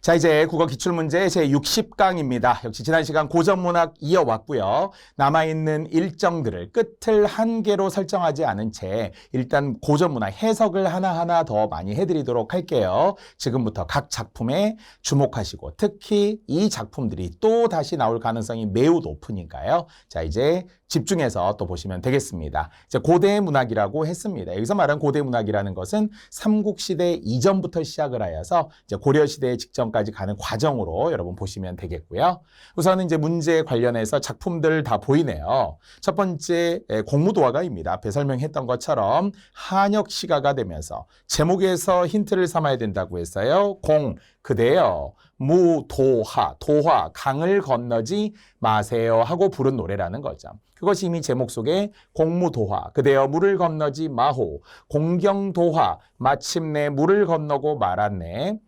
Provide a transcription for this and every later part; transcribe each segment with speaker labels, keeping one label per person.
Speaker 1: 자, 이제 국어 기출문제 제60강입니다. 역시 지난 시간 고전문학 이어왔고요. 남아있는 일정들을 끝을 한 개로 설정하지 않은 채 일단 고전문학 해석을 하나하나 더 많이 해드리도록 할게요. 지금부터 각 작품에 주목하시고 특히 이 작품들이 또 다시 나올 가능성이 매우 높으니까요. 자, 이제 집중해서 또 보시면 되겠습니다. 이제 고대 문학이라고 했습니다. 여기서 말한 고대 문학이라는 것은 삼국시대 이전부터 시작을 하여서 이제 고려시대 직전까지 가는 과정으로 여러분 보시면 되겠고요. 우선은 이제 문제 관련해서 작품들 다 보이네요. 첫 번째 공무도화가입니다. 앞에 설명했던 것처럼 한역시가가 되면서 제목에서 힌트를 삼아야 된다고 했어요. 공, 그대여, 무, 도하, 도화, 강을 건너지 마세요 하고 부른 노래라는 거죠. 그것이 이미 제목 속에 공무도화, 그대여 물을 건너지 마호, 공경도화, 마침내 물을 건너고 말았네.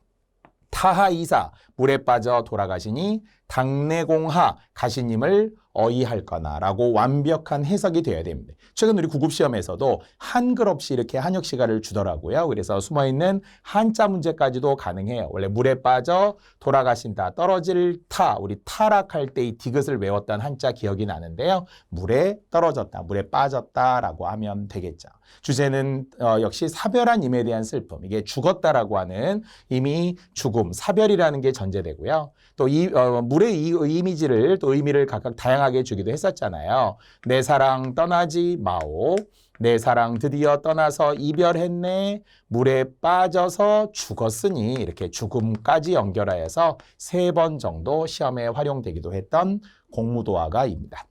Speaker 1: 타하이사, 물에 빠져 돌아가시니 당내공하, 가시님을 어이할거나 라고 완벽한 해석이 되어야 됩니다. 최근 우리 구급시험에서도 한글 없이 이렇게 한역시가를 주더라고요. 그래서 숨어있는 한자 문제까지도 가능해요. 원래 물에 빠져 돌아가신다, 떨어질 타, 우리 타락할 때 이 디귿을 외웠던 한자 기억이 나는데요. 물에 떨어졌다, 물에 빠졌다 라고 하면 되겠죠. 주제는 역시 사별한 임에 대한 슬픔, 이게 죽었다라고 하는 이미 죽음, 사별이라는 게 전제되고요. 또 이 물의 이 이미지를 또 의미를 각각 다양하게 주기도 했었잖아요. 내 사랑 떠나지 마오, 내 사랑 드디어 떠나서 이별했네, 물에 빠져서 죽었으니 이렇게 죽음까지 연결하여서 3번 정도 시험에 활용되기도 했던 공무도화가입니다.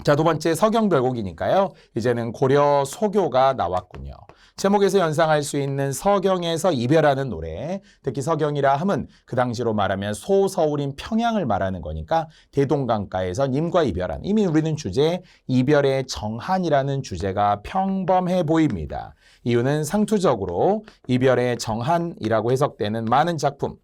Speaker 1: 자, 두 번째 서경별곡이니까요. 이제는 고려 소교가 나왔군요. 제목에서 연상할 수 있는 서경에서 이별하는 노래, 특히 서경이라 함은 그 당시로 말하면 소서울인 평양을 말하는 거니까 대동강가에서 님과 이별한, 이미 우리는 주제 이별의 정한이라는 주제가 평범해 보입니다. 이유는 상투적으로 이별의 정한이라고 해석되는 많은 작품,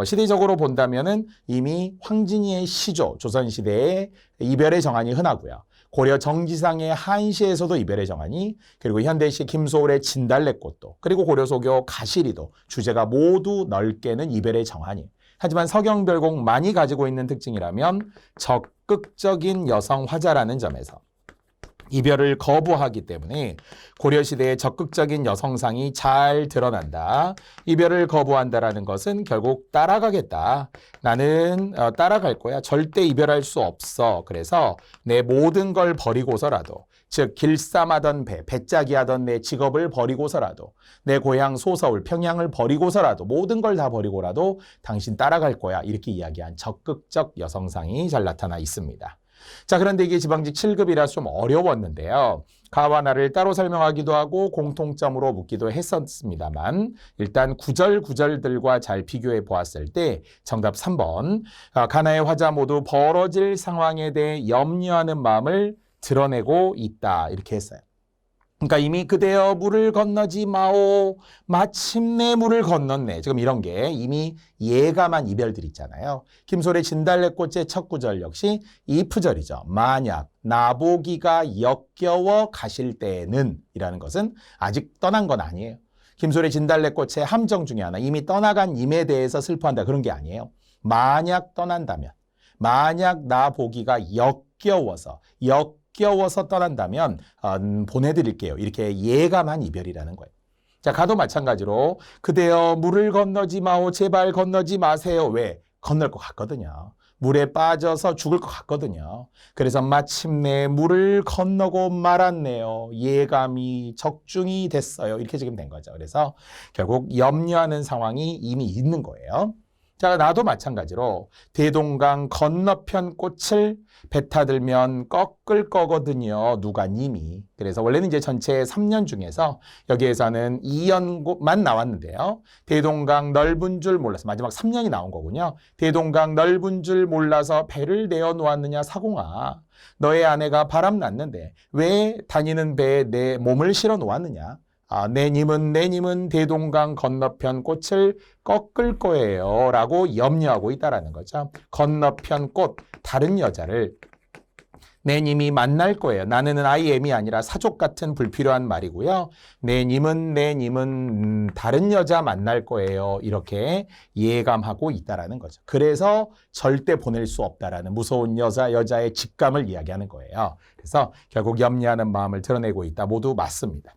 Speaker 1: 시대적으로 본다면은 이미 황진이의 시조, 조선시대의 이별의 정한이 흔하고요. 고려 정지상의 한시에서도 이별의 정한이, 그리고 현대시 김소월의 진달래꽃도, 그리고 고려소교 가시리도 주제가 모두 넓게는 이별의 정한이. 하지만 서경별곡 많이 가지고 있는 특징이라면 적극적인 여성 화자라는 점에서 이별을 거부하기 때문에 고려시대의 적극적인 여성상이 잘 드러난다. 이별을 거부한다라는 것은 결국 따라가겠다. 나는 따라갈 거야. 절대 이별할 수 없어. 그래서 내 모든 걸 버리고서라도, 즉 길쌈하던 배짜기 하던 내 직업을 버리고서라도, 내 고향 소서울 평양을 버리고서라도, 모든 걸 다 버리고라도 당신 따라갈 거야. 이렇게 이야기한 적극적 여성상이 잘 나타나 있습니다. 자, 그런데 이게 지방직 7급이라 좀 어려웠는데요. 가와 나를 따로 설명하기도 하고 공통점으로 묻기도 했었습니다만 일단 구절들과 잘 비교해 보았을 때 정답 3번, 가나의 화자 모두 벌어질 상황에 대해 염려하는 마음을 드러내고 있다 이렇게 했어요. 그러니까 이미 그대여 물을 건너지 마오, 마침내 물을 건넜네. 지금 이런 게 이미 예감한 이별들 있잖아요. 김소래 진달래꽃의 첫 구절 역시 이프절이죠. 만약 나보기가 역겨워 가실 때에는 이라는 것은 아직 떠난 건 아니에요. 김소래 진달래꽃의 함정 중에 하나, 이미 떠나간 임에 대해서 슬퍼한다 그런 게 아니에요. 만약 떠난다면, 만약 나보기가 역겨워서 떠난다면 보내드릴게요. 이렇게 예감한 이별이라는 거예요. 자, 가도 마찬가지로 그대여 물을 건너지 마오, 제발 건너지 마세요. 왜? 건널 것 같거든요. 물에 빠져서 죽을 것 같거든요. 그래서 마침내 물을 건너고 말았네요. 예감이 적중이 됐어요. 이렇게 지금 된 거죠. 그래서 결국 염려하는 상황이 이미 있는 거예요. 자, 나도 마찬가지로 대동강 건너편 꽃을 배 타들면 꺾을 거거든요. 누가 님이. 그래서 원래는 이제 전체 3년 중에서 여기에서는 2년만 나왔는데요. 대동강 넓은 줄 몰라서 마지막 3년이 나온 거군요. 대동강 넓은 줄 몰라서 배를 내어 놓았느냐 사공아. 너의 아내가 바람 났는데 왜 다니는 배에 내 몸을 실어 놓았느냐. 내 님은 대동강 건너편 꽃을 꺾을 거예요 라고 염려하고 있다라는 거죠. 건너편 꽃, 다른 여자를 내 님이 만날 거예요. 나는 I am이 아니라 사족 같은 불필요한 말이고요. 내 님은 다른 여자 만날 거예요. 이렇게 예감하고 있다라는 거죠. 그래서 절대 보낼 수 없다라는 무서운 여자의 직감을 이야기하는 거예요. 그래서 결국 염려하는 마음을 드러내고 있다. 모두 맞습니다.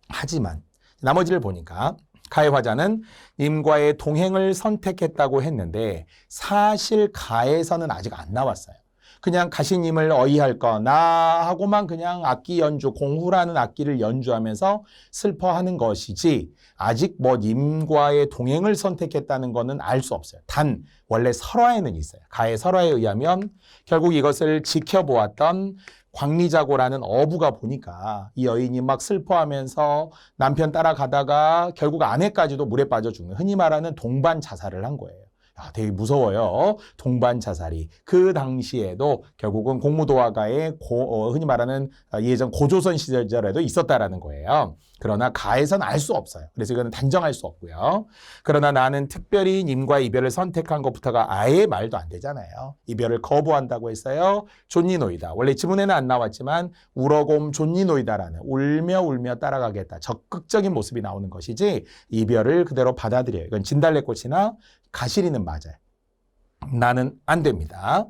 Speaker 1: 하지만 나머지를 보니까 가해 화자는 님과의 동행을 선택했다고 했는데 사실 가에서는 아직 안 나왔어요. 그냥 가시님을 어이할 거나 하고만 그냥 악기 연주, 공후라는 악기를 연주하면서 슬퍼하는 것이지 아직 뭐 님과의 동행을 선택했다는 거는 알 수 없어요. 단 원래 설화에는 있어요. 가의 설화에 의하면 결국 이것을 지켜보았던 광리자고라는 어부가 보니까 이 여인이 막 슬퍼하면서 남편 따라가다가 결국 아내까지도 물에 빠져 죽는 흔히 말하는 동반 자살을 한 거예요. 야, 되게 무서워요. 동반 자살이. 그 당시에도 결국은 공무도화가의 흔히 말하는 예전 고조선 시절에도 있었다라는 거예요. 그러나 가에서는 알 수 없어요. 그래서 이거는 단정할 수 없고요. 그러나 나는 특별히 님과 이별을 선택한 것부터가 아예 말도 안 되잖아요. 이별을 거부한다고 했어요. 존니노이다. 원래 지문에는 안 나왔지만 울어곰 존니노이다라는 울며 따라가겠다. 적극적인 모습이 나오는 것이지 이별을 그대로 받아들여요. 이건 진달래꽃이나 가시리는 맞아요. 나는 안 됩니다.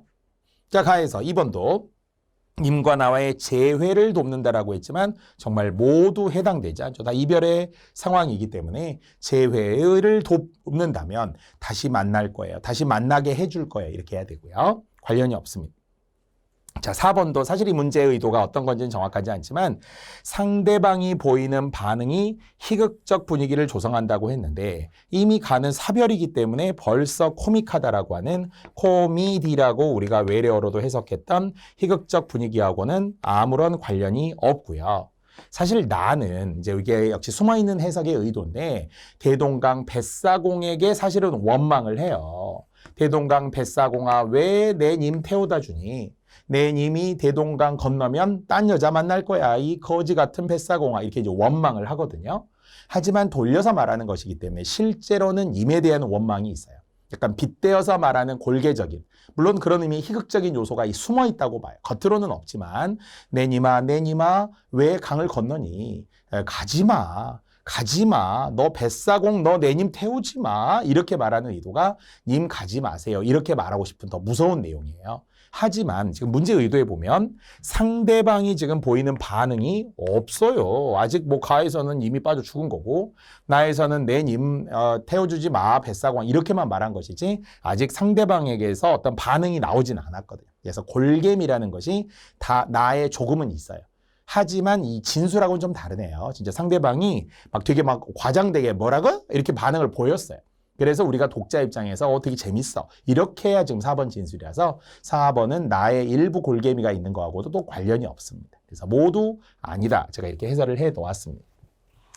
Speaker 1: 자, 가에서 2번도 님과 나와의 재회를 돕는다라고 했지만 정말 모두 해당되지 않죠. 다 이별의 상황이기 때문에 재회를 돕는다면 다시 만날 거예요. 다시 만나게 해줄 거예요. 이렇게 해야 되고요. 관련이 없습니다. 자, 4번도 사실 이 문제의 의도가 어떤 건지는 정확하지 않지만 상대방이 보이는 반응이 희극적 분위기를 조성한다고 했는데 이미 가는 사별이기 때문에 벌써 코믹하다라고 하는 코미디라고 우리가 외래어로도 해석했던 희극적 분위기하고는 아무런 관련이 없고요. 사실 나는 이제 이게 역시 숨어있는 해석의 의도인데 대동강 뱃사공에게 사실은 원망을 해요. 대동강 뱃사공아 왜 내 님 태워다 주니? 내 님이 대동강 건너면 딴 여자 만날 거야. 이 거지 같은 뱃사공아. 이렇게 이제 원망을 하거든요. 하지만 돌려서 말하는 것이기 때문에 실제로는 님에 대한 원망이 있어요. 약간 빗대어서 말하는 골개적인. 물론 그런 의미의 희극적인 요소가 숨어 있다고 봐요. 겉으로는 없지만 내 님아 왜 강을 건너니? 가지마. 가지마. 너 뱃사공 너 내 님 태우지 마. 이렇게 말하는 의도가 님 가지 마세요. 이렇게 말하고 싶은 더 무서운 내용이에요. 하지만 지금 문제 의도에 보면 상대방이 지금 보이는 반응이 없어요. 아직 뭐 가에서는 이미 빠져 죽은 거고 나에서는 내 님 태워주지 마 뱃사공 이렇게만 말한 것이지 아직 상대방에게서 어떤 반응이 나오진 않았거든요. 그래서 골겜이라는 것이 다 나의 조금은 있어요. 하지만 이 진술하고는 좀 다르네요. 진짜 상대방이 막 되게 막 과장되게 뭐라고? 이렇게 반응을 보였어요. 그래서 우리가 독자 입장에서 되게 재밌어. 이렇게 해야 지금 4번 진술이라서 4번은 나의 일부 골개미가 있는 거하고도 또 관련이 없습니다. 그래서 모두 아니다. 제가 이렇게 해설을 해 놓았습니다.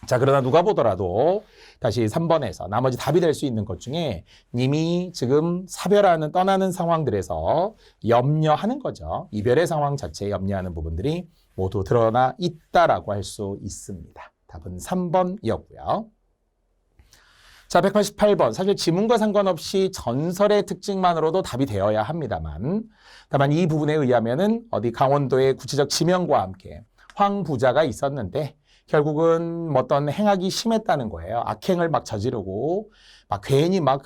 Speaker 1: 자, 그러나 누가 보더라도 다시 3번에서 나머지 답이 될 수 있는 것 중에 님이 지금 사별하는 떠나는 상황들에서 염려하는 거죠. 이별의 상황 자체에 염려하는 부분들이 모두 드러나 있다라고 할 수 있습니다. 답은 3번이었고요. 자, 188번. 사실 지문과 상관없이 전설의 특징만으로도 답이 되어야 합니다만 다만 이 부분에 의하면은 어디 강원도의 구체적 지명과 함께 황부자가 있었는데 결국은 어떤 행악이 심했다는 거예요. 악행을 막 저지르고 막 괜히 막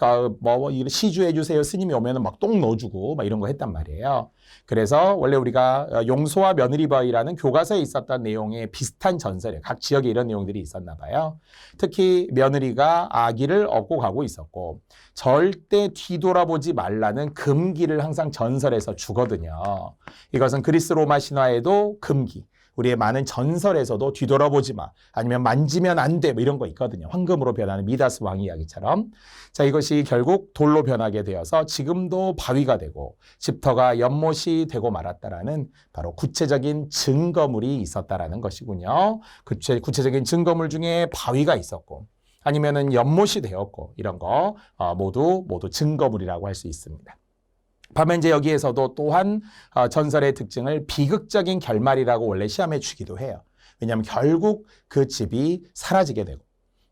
Speaker 1: 시주해 주세요 스님이 오면은 막 똥 넣어주고 막 이런 거 했단 말이에요. 그래서 원래 우리가 용소와 며느리바위라는 교과서에 있었던 내용에 비슷한 전설이에요. 각 지역에 이런 내용들이 있었나 봐요. 특히 며느리가 아기를 업고 가고 있었고 절대 뒤돌아보지 말라는 금기를 항상 전설에서 주거든요. 이것은 그리스 로마 신화에도 금기. 우리의 많은 전설에서도 뒤돌아보지 마. 아니면 만지면 안 돼. 뭐 이런 거 있거든요. 황금으로 변하는 미다스 왕 이야기처럼. 자, 이것이 결국 돌로 변하게 되어서 지금도 바위가 되고 집터가 연못이 되고 말았다라는 바로 구체적인 증거물이 있었다라는 것이군요. 구체적인 증거물 중에 바위가 있었고 아니면은 연못이 되었고 이런 거 모두 증거물이라고 할 수 있습니다. 반면 이제 여기에서도 또한 전설의 특징을 비극적인 결말이라고 원래 시험에 주기도 해요. 왜냐하면 결국 그 집이 사라지게 되고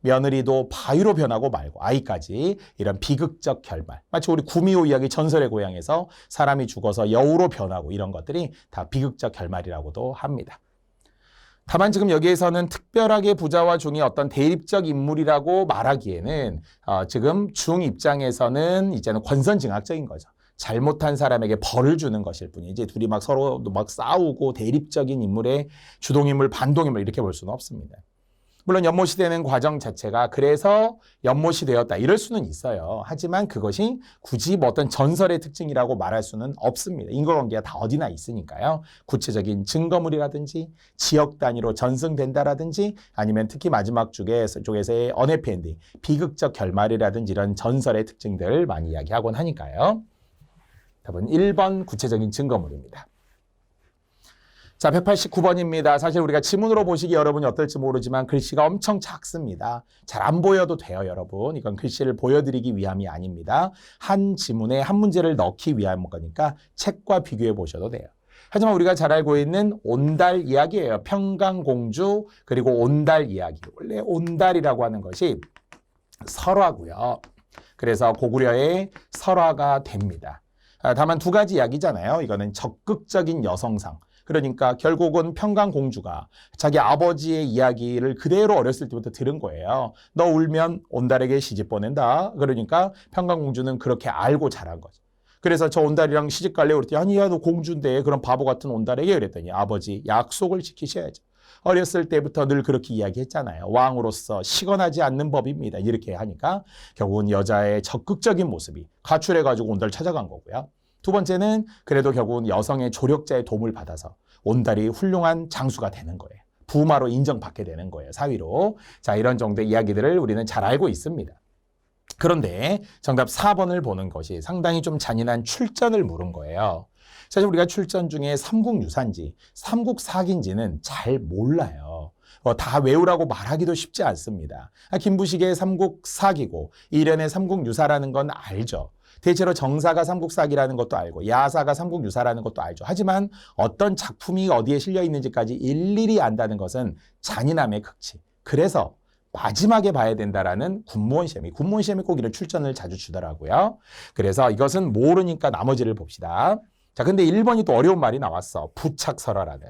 Speaker 1: 며느리도 바위로 변하고 말고 아이까지 이런 비극적 결말. 마치 우리 구미호 이야기 전설의 고향에서 사람이 죽어서 여우로 변하고 이런 것들이 다 비극적 결말이라고도 합니다. 다만 지금 여기에서는 특별하게 부자와 중이 어떤 대립적 인물이라고 말하기에는 지금 중 입장에서는 이제는 권선징악적인 거죠. 잘못한 사람에게 벌을 주는 것일 뿐이지 이제 둘이 막 서로 막 싸우고 대립적인 인물의 주동인물, 반동인물 이렇게 볼 수는 없습니다. 물론 연못이 되는 과정 자체가 그래서 연못이 되었다 이럴 수는 있어요. 하지만 그것이 굳이 뭐 어떤 전설의 특징이라고 말할 수는 없습니다. 인과관계가 다 어디나 있으니까요. 구체적인 증거물이라든지 지역 단위로 전승된다라든지 아니면 특히 마지막 쪽에서의 언해피엔딩, 비극적 결말이라든지 이런 전설의 특징들 많이 이야기하곤 하니까요. 답은 1번 구체적인 증거물입니다. 자, 189번입니다. 사실 우리가 지문으로 보시기 여러분이 어떨지 모르지만 글씨가 엄청 작습니다. 잘 안 보여도 돼요, 여러분. 이건 글씨를 보여드리기 위함이 아닙니다. 한 지문에 한 문제를 넣기 위한 거니까 책과 비교해 보셔도 돼요. 하지만 우리가 잘 알고 있는 온달 이야기예요. 평강공주 그리고 온달 이야기. 원래 온달이라고 하는 것이 설화고요. 그래서 고구려의 설화가 됩니다. 다만 두 가지 이야기잖아요. 이거는 적극적인 여성상. 그러니까 결국은 평강공주가 자기 아버지의 이야기를 그대로 어렸을 때부터 들은 거예요. 너 울면 온달에게 시집 보낸다. 그러니까 평강공주는 그렇게 알고 자란 거죠. 그래서 저 온달이랑 시집 갈래? 그랬더니 아니야 너 공주인데 그런 바보 같은 온달에게 그랬더니 아버지 약속을 지키셔야죠. 어렸을 때부터 늘 그렇게 이야기했잖아요. 왕으로서 시건하지 않는 법입니다. 이렇게 하니까 결국은 여자의 적극적인 모습이 가출해가지고 온달을 찾아간 거고요. 두 번째는 그래도 결국은 여성의 조력자의 도움을 받아서 온달이 훌륭한 장수가 되는 거예요. 부마로 인정받게 되는 거예요. 사위로. 자, 이런 정도의 이야기들을 우리는 잘 알고 있습니다. 그런데 정답 4번을 보는 것이 상당히 좀 잔인한 출전을 물은 거예요. 사실 우리가 출전 중에 삼국유사인지 삼국사기인지는 잘 몰라요. 다 외우라고 말하기도 쉽지 않습니다. 김부식의 삼국사기고 이련의 삼국유사라는 건 알죠. 대체로 정사가 삼국사기라는 것도 알고 야사가 삼국유사라는 것도 알죠. 하지만 어떤 작품이 어디에 실려 있는지까지 일일이 안다는 것은 잔인함의 극치. 그래서 마지막에 봐야 된다라는 군무원 시험이 꼭 이런 출전을 자주 주더라고요. 그래서 이것은 모르니까 나머지를 봅시다. 자, 근데 1번이 또 어려운 말이 나왔어. 부착설화라는.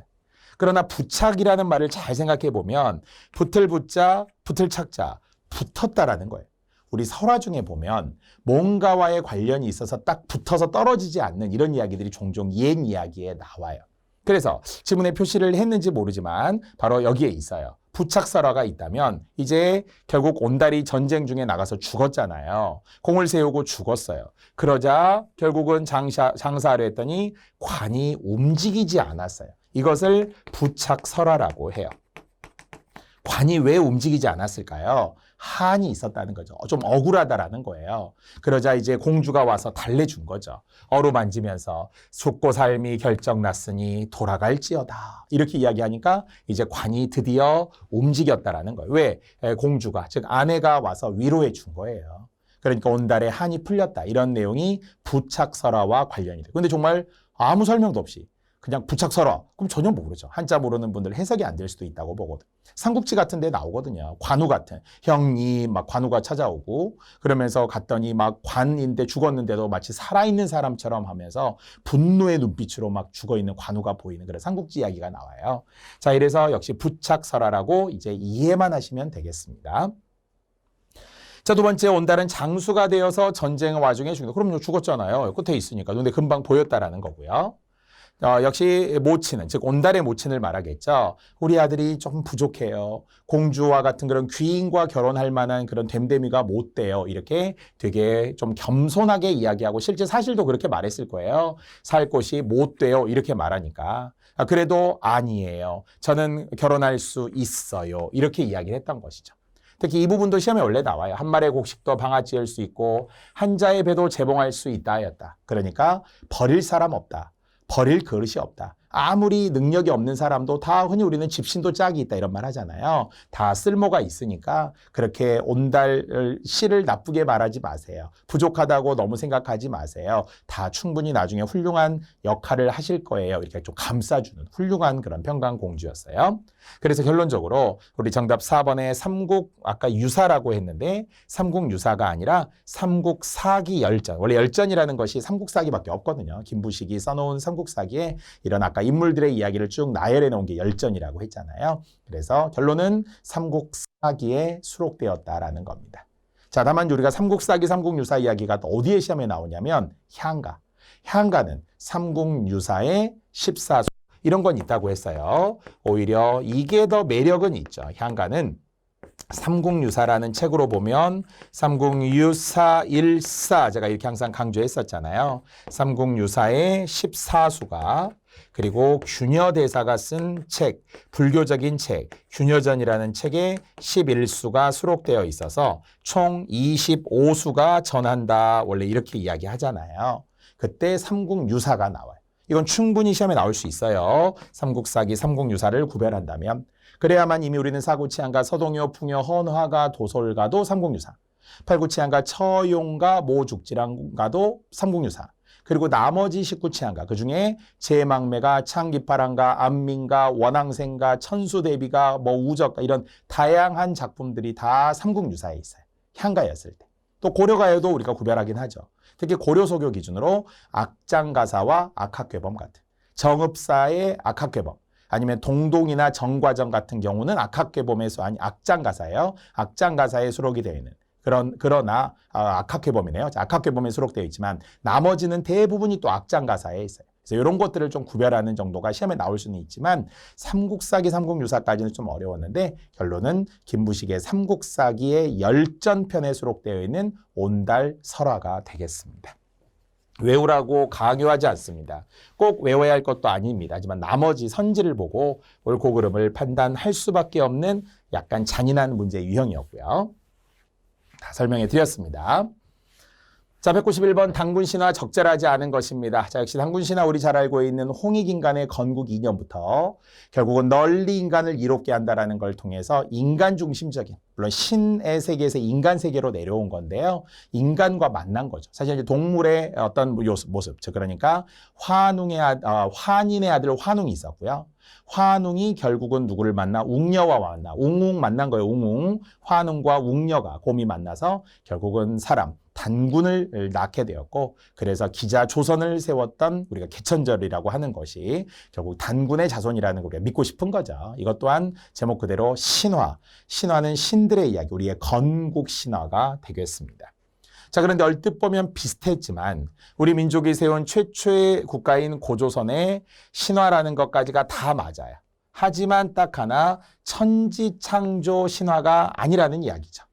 Speaker 1: 그러나 부착이라는 말을 잘 생각해 보면 붙을 붙자, 붙을 착자, 붙었다라는 거예요. 우리 설화 중에 보면 뭔가와의 관련이 있어서 딱 붙어서 떨어지지 않는 이런 이야기들이 종종 옛 이야기에 나와요. 그래서 지문에 표시를 했는지 모르지만 바로 여기에 있어요. 부착설화가 있다면 이제 결국 온달이 전쟁 중에 나가서 죽었잖아요. 공을 세우고 죽었어요. 그러자 결국은 장사를 했더니 관이 움직이지 않았어요. 이것을 부착설화라고 해요. 관이 왜 움직이지 않았을까요? 한이 있었다는 거죠. 좀 억울하다라는 거예요. 그러자 이제 공주가 와서 달래준 거죠. 어루만지면서 죽고 삶이 결정났으니 돌아갈지어다. 이렇게 이야기하니까 이제 관이 드디어 움직였다라는 거예요. 왜? 공주가, 즉 아내가 와서 위로해 준 거예요. 그러니까 온달에 한이 풀렸다. 이런 내용이 부착설화와 관련이 돼요. 근데 정말 아무 설명도 없이 그냥 부착설화. 그럼 전혀 모르죠. 한자 모르는 분들 해석이 안 될 수도 있다고 보거든. 삼국지 같은 데 나오거든요. 관우 같은. 형님 막 관우가 찾아오고 그러면서 갔더니 막 관인데 죽었는데도 마치 살아있는 사람처럼 하면서 분노의 눈빛으로 막 죽어있는 관우가 보이는 그런 삼국지 이야기가 나와요. 자, 이래서 역시 부착설화라고 이제 이해만 하시면 되겠습니다. 자, 두 번째 온달은 장수가 되어서 전쟁 와중에 죽는다. 그럼요, 죽었잖아요. 끝에 있으니까. 근데 금방 보였다라는 거고요. 역시 모친은, 즉 온달의 모친을 말하겠죠. 우리 아들이 좀 부족해요. 공주와 같은 그런 귀인과 결혼할 만한 그런 됨됨이가 못 돼요. 이렇게 되게 좀 겸손하게 이야기하고 실제 사실도 그렇게 말했을 거예요. 살 곳이 못 돼요. 이렇게 말하니까. 그래도 아니에요. 저는 결혼할 수 있어요. 이렇게 이야기를 했던 것이죠. 특히 이 부분도 시험에 원래 나와요. 한 마리의 곡식도 방아찌을 수 있고 한자의 배도 재봉할 수 있다 하였다. 그러니까 버릴 사람 없다. 버릴 그릇이 없다. 아무리 능력이 없는 사람도 다 흔히 우리는 집신도 짝이 있다 이런 말 하잖아요. 다 쓸모가 있으니까 그렇게 온달 시를 나쁘게 말하지 마세요. 부족하다고 너무 생각하지 마세요. 다 충분히 나중에 훌륭한 역할을 하실 거예요. 이렇게 좀 감싸주는 훌륭한 그런 평강공주였어요. 그래서 결론적으로 우리 정답 4번에 삼국 아까 유사라고 했는데 삼국유사가 아니라 삼국사기 열전. 원래 열전이라는 것이 삼국사기밖에 없거든요. 김부식이 써놓은 삼국사기에 이런 아까 인물들의 이야기를 쭉 나열해 놓은 게 열전이라고 했잖아요. 그래서 결론은 삼국사기에 수록되었다라는 겁니다. 자, 다만 우리가 삼국사기, 삼국유사 이야기가 또 어디에 시험에 나오냐면 향가. 향가는 삼국유사의 14수 이런 건 있다고 했어요. 오히려 이게 더 매력은 있죠. 향가는 삼국유사라는 책으로 보면 삼국유사 일사 제가 이렇게 항상 강조했었잖아요. 삼국유사의 14수가 그리고 균여대사가 쓴 책, 불교적인 책, 균여전이라는 책에 11수가 수록되어 있어서 총 25수가 전한다. 원래 이렇게 이야기하잖아요. 그때 삼국유사가 나와요. 이건 충분히 시험에 나올 수 있어요. 삼국사기, 삼국유사를 구별한다면. 그래야만 이미 우리는 사구치안가, 서동요, 풍요, 헌화가, 도솔가도 삼국유사. 팔구치안가, 처용가, 모죽지랑가도 삼국유사. 그리고 나머지 19치안가, 그중에 제망매가, 창기파랑가, 안민가, 원앙생가, 천수대비가, 우적가 이런 다양한 작품들이 다 삼국유사에 있어요. 향가였을 때. 또 고려가에도 우리가 구별하긴 하죠. 특히 고려소교 기준으로 악장가사와 악학괴범 같은 정읍사의 악학괴범 아니면 동동이나 정과정 같은 경우는 악학괴범의 수 아니 악장가사예요. 악장가사에 수록이 되어 있는 그러나 악학괴범이네요. 악학괴범에 수록되어 있지만 나머지는 대부분이 또 악장가사에 있어요. 그래서 이런 것들을 좀 구별하는 정도가 시험에 나올 수는 있지만 삼국사기, 삼국유사까지는 좀 어려웠는데 결론은 김부식의 삼국사기의 열전편에 수록되어 있는 온달설화가 되겠습니다. 외우라고 강요하지 않습니다. 꼭 외워야 할 것도 아닙니다. 하지만 나머지 선지를 보고 옳고 그름을 판단할 수밖에 없는 약간 잔인한 문제 유형이었고요. 다 설명해 드렸습니다. 자, 191번 당군신화 적절하지 않은 것입니다. 자, 역시 당군신화 우리 잘 알고 있는 홍익인간의 건국 이념부터 결국은 널리 인간을 이롭게 한다라는 걸 통해서 인간 중심적인 물론 신의 세계에서 인간 세계로 내려온 건데요. 인간과 만난 거죠. 사실 이제 동물의 어떤 모습, 즉 그러니까 환인의 아들 환웅이 있었고요. 환웅이 결국은 누구를 만나? 웅녀와 만나. 웅웅 만난 거예요. 웅웅. 환웅과 웅녀가 곰이 만나서 결국은 사람, 단군을 낳게 되었고 그래서 기자 조선을 세웠던 우리가 개천절이라고 하는 것이 결국 단군의 자손이라는 걸 우리가 믿고 싶은 거죠. 이것 또한 제목 그대로 신화. 신화는 신들의 이야기, 우리의 건국 신화가 되겠습니다. 자, 그런데 얼뜻 보면 비슷했지만 우리 민족이 세운 최초의 국가인 고조선의 신화라는 것까지가 다 맞아요. 하지만 딱 하나 천지창조 신화가 아니라는 이야기죠.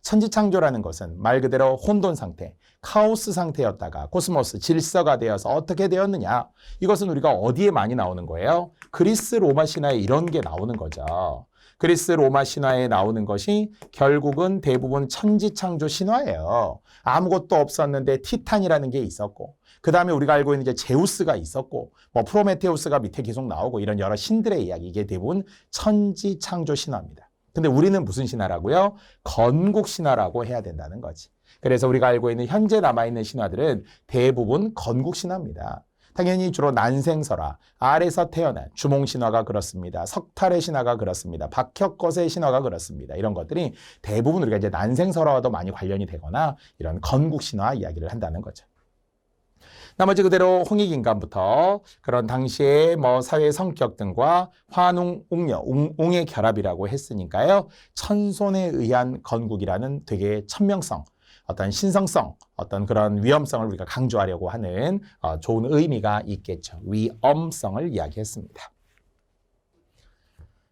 Speaker 1: 천지창조라는 것은 말 그대로 혼돈 상태, 카오스 상태였다가 코스모스, 질서가 되어서 어떻게 되었느냐. 이것은 우리가 어디에 많이 나오는 거예요? 그리스 로마 신화에 이런 게 나오는 거죠. 그리스 로마 신화에 나오는 것이 결국은 대부분 천지창조 신화예요. 아무것도 없었는데 티탄이라는 게 있었고 그 다음에 우리가 알고 있는 이제 제우스가 있었고 프로메테우스가 밑에 계속 나오고 이런 여러 신들의 이야기 이게 대부분 천지창조 신화입니다. 근데 우리는 무슨 신화라고요? 건국 신화라고 해야 된다는 거지. 그래서 우리가 알고 있는 현재 남아있는 신화들은 대부분 건국 신화입니다. 당연히 주로 난생설화, 알에서 태어난 주몽신화가 그렇습니다. 석탈의 신화가 그렇습니다. 박혁것의 신화가 그렇습니다. 이런 것들이 대부분 우리가 이제 난생설화와도 많이 관련이 되거나 이런 건국신화 이야기를 한다는 거죠. 나머지 그대로 홍익인간부터 그런 당시의 사회 성격 등과 환웅, 웅녀, 웅의 결합이라고 했으니까요. 천손에 의한 건국이라는 되게 천명성, 어떤 신성성, 어떤 그런 위엄성을 우리가 강조하려고 하는 좋은 의미가 있겠죠. 위엄성을 이야기했습니다.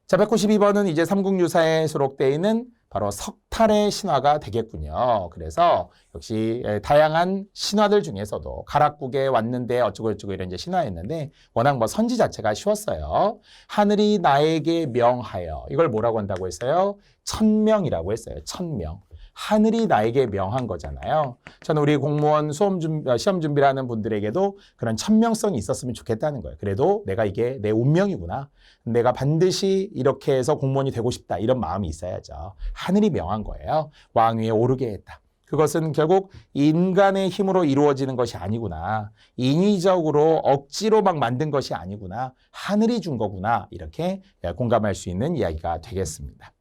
Speaker 1: 자, 192번은 이제 삼국유사에 수록되어 있는 바로 석탈의 신화가 되겠군요. 그래서 역시 다양한 신화들 중에서도 가락국에 왔는데 어쩌고 이런 이제 신화였는데 워낙 선지 자체가 쉬웠어요. 하늘이 나에게 명하여 이걸 뭐라고 한다고 했어요? 천명이라고 했어요. 천명. 하늘이 나에게 명한 거잖아요. 저는 우리 공무원 시험 준비를 하는 분들에게도 그런 천명성이 있었으면 좋겠다는 거예요. 그래도 내가 이게 내 운명이구나. 내가 반드시 이렇게 해서 공무원이 되고 싶다. 이런 마음이 있어야죠. 하늘이 명한 거예요. 왕위에 오르게 했다. 그것은 결국 인간의 힘으로 이루어지는 것이 아니구나. 인위적으로 억지로 막 만든 것이 아니구나. 하늘이 준 거구나. 이렇게 공감할 수 있는 이야기가 되겠습니다.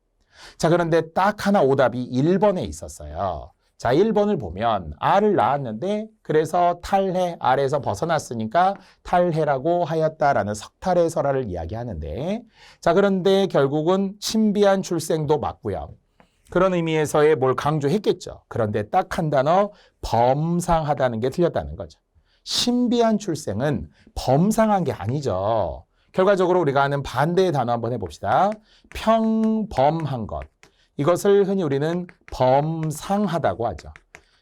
Speaker 1: 자, 그런데 딱 하나 오답이 1번에 있었어요. 자, 1번을 보면 알을 낳았는데 그래서 탈해, 알에서 벗어났으니까 탈해라고 하였다라는 석탈의 설화를 이야기하는데, 자, 그런데 결국은 신비한 출생도 맞고요. 그런 의미에서의 뭘 강조했겠죠. 그런데 딱 한 단어 범상하다는 게 틀렸다는 거죠. 신비한 출생은 범상한 게 아니죠. 결과적으로 우리가 아는 반대의 단어 한번 해봅시다. 평범한 것. 이것을 흔히 우리는 범상하다고 하죠.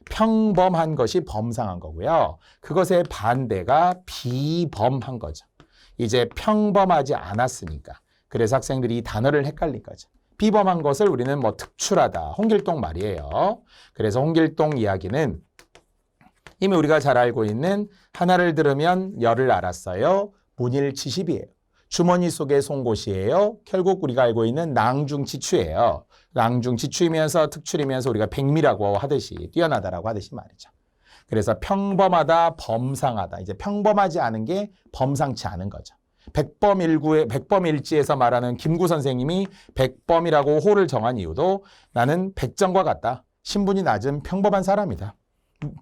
Speaker 1: 평범한 것이 범상한 거고요. 그것의 반대가 비범한 거죠. 이제 평범하지 않았으니까. 그래서 학생들이 이 단어를 헷갈린 거죠. 비범한 것을 우리는 뭐 특출하다, 홍길동 말이에요. 그래서 홍길동 이야기는 이미 우리가 잘 알고 있는 하나를 들으면 열을 알았어요. 문일치십이에요. 주머니 속의 송곳이에요. 결국 우리가 알고 있는 낭중지추예요. 낭중지추이면서 특출이면서 우리가 백미라고 하듯이 뛰어나다라고 하듯이 말이죠. 그래서 평범하다, 범상하다. 이제 평범하지 않은 게 범상치 않은 거죠. 백범일지에서 말하는 김구 선생님이 백범이라고 호를 정한 이유도 나는 백정과 같다. 신분이 낮은 평범한 사람이다.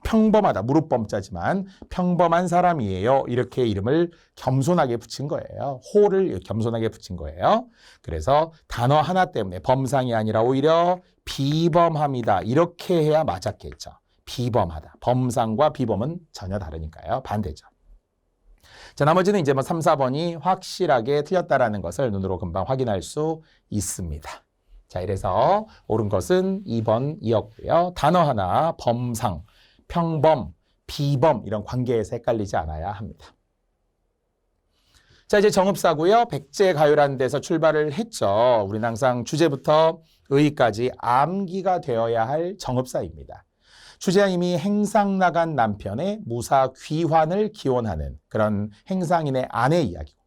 Speaker 1: 평범하다. 무릎범자지만 평범한 사람이에요. 이렇게 이름을 겸손하게 붙인 거예요. 호를 겸손하게 붙인 거예요. 그래서 단어 하나 때문에 범상이 아니라 오히려 비범함이다. 이렇게 해야 맞았겠죠. 비범하다. 범상과 비범은 전혀 다르니까요. 반대죠. 자, 나머지는 이제 뭐 3, 4번이 확실하게 틀렸다라는 것을 눈으로 금방 확인할 수 있습니다. 자, 이래서 옳은 것은 2번이었고요. 단어 하나, 범상, 평범, 비범 이런 관계에서 헷갈리지 않아야 합니다. 자, 이제 정읍사고요. 백제가요라는 데서 출발을 했죠. 우리는 항상 주제부터 의의까지 암기가 되어야 할 정읍사입니다. 주제가 이미 행상 나간 남편의 무사 귀환을 기원하는 그런 행상인의 아내 이야기고,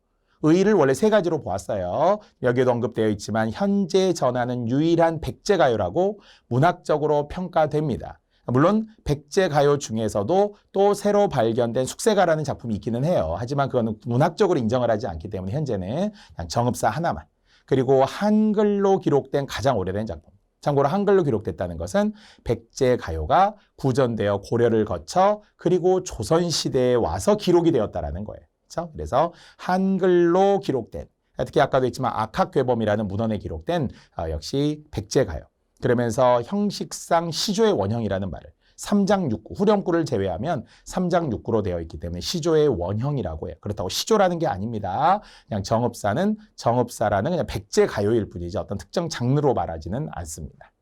Speaker 1: 의의를 원래 3가지로 보았어요. 여기에도 언급되어 있지만 현재 전하는 유일한 백제가요라고 문학적으로 평가됩니다. 물론 백제가요 중에서도 또 새로 발견된 숙세가라는 작품이 있기는 해요. 하지만 그거는 문학적으로 인정을 하지 않기 때문에 현재는 그냥 정읍사 하나만. 그리고 한글로 기록된 가장 오래된 작품. 참고로 한글로 기록됐다는 것은 백제가요가 구전되어 고려를 거쳐 그리고 조선시대에 와서 기록이 되었다는 거예요. 그렇죠? 그래서 한글로 기록된, 특히 아까도 했지만 악학괴범이라는 문헌에 기록된 역시 백제가요. 그러면서 형식상 시조의 원형이라는 말을 3장 6구, 후렴구를 제외하면 3장 6구로 되어 있기 때문에 시조의 원형이라고 해요. 그렇다고 시조라는 게 아닙니다. 그냥 정읍사는 정읍사라는 그냥 백제가요일 뿐이지 어떤 특정 장르로 말하지는 않습니다.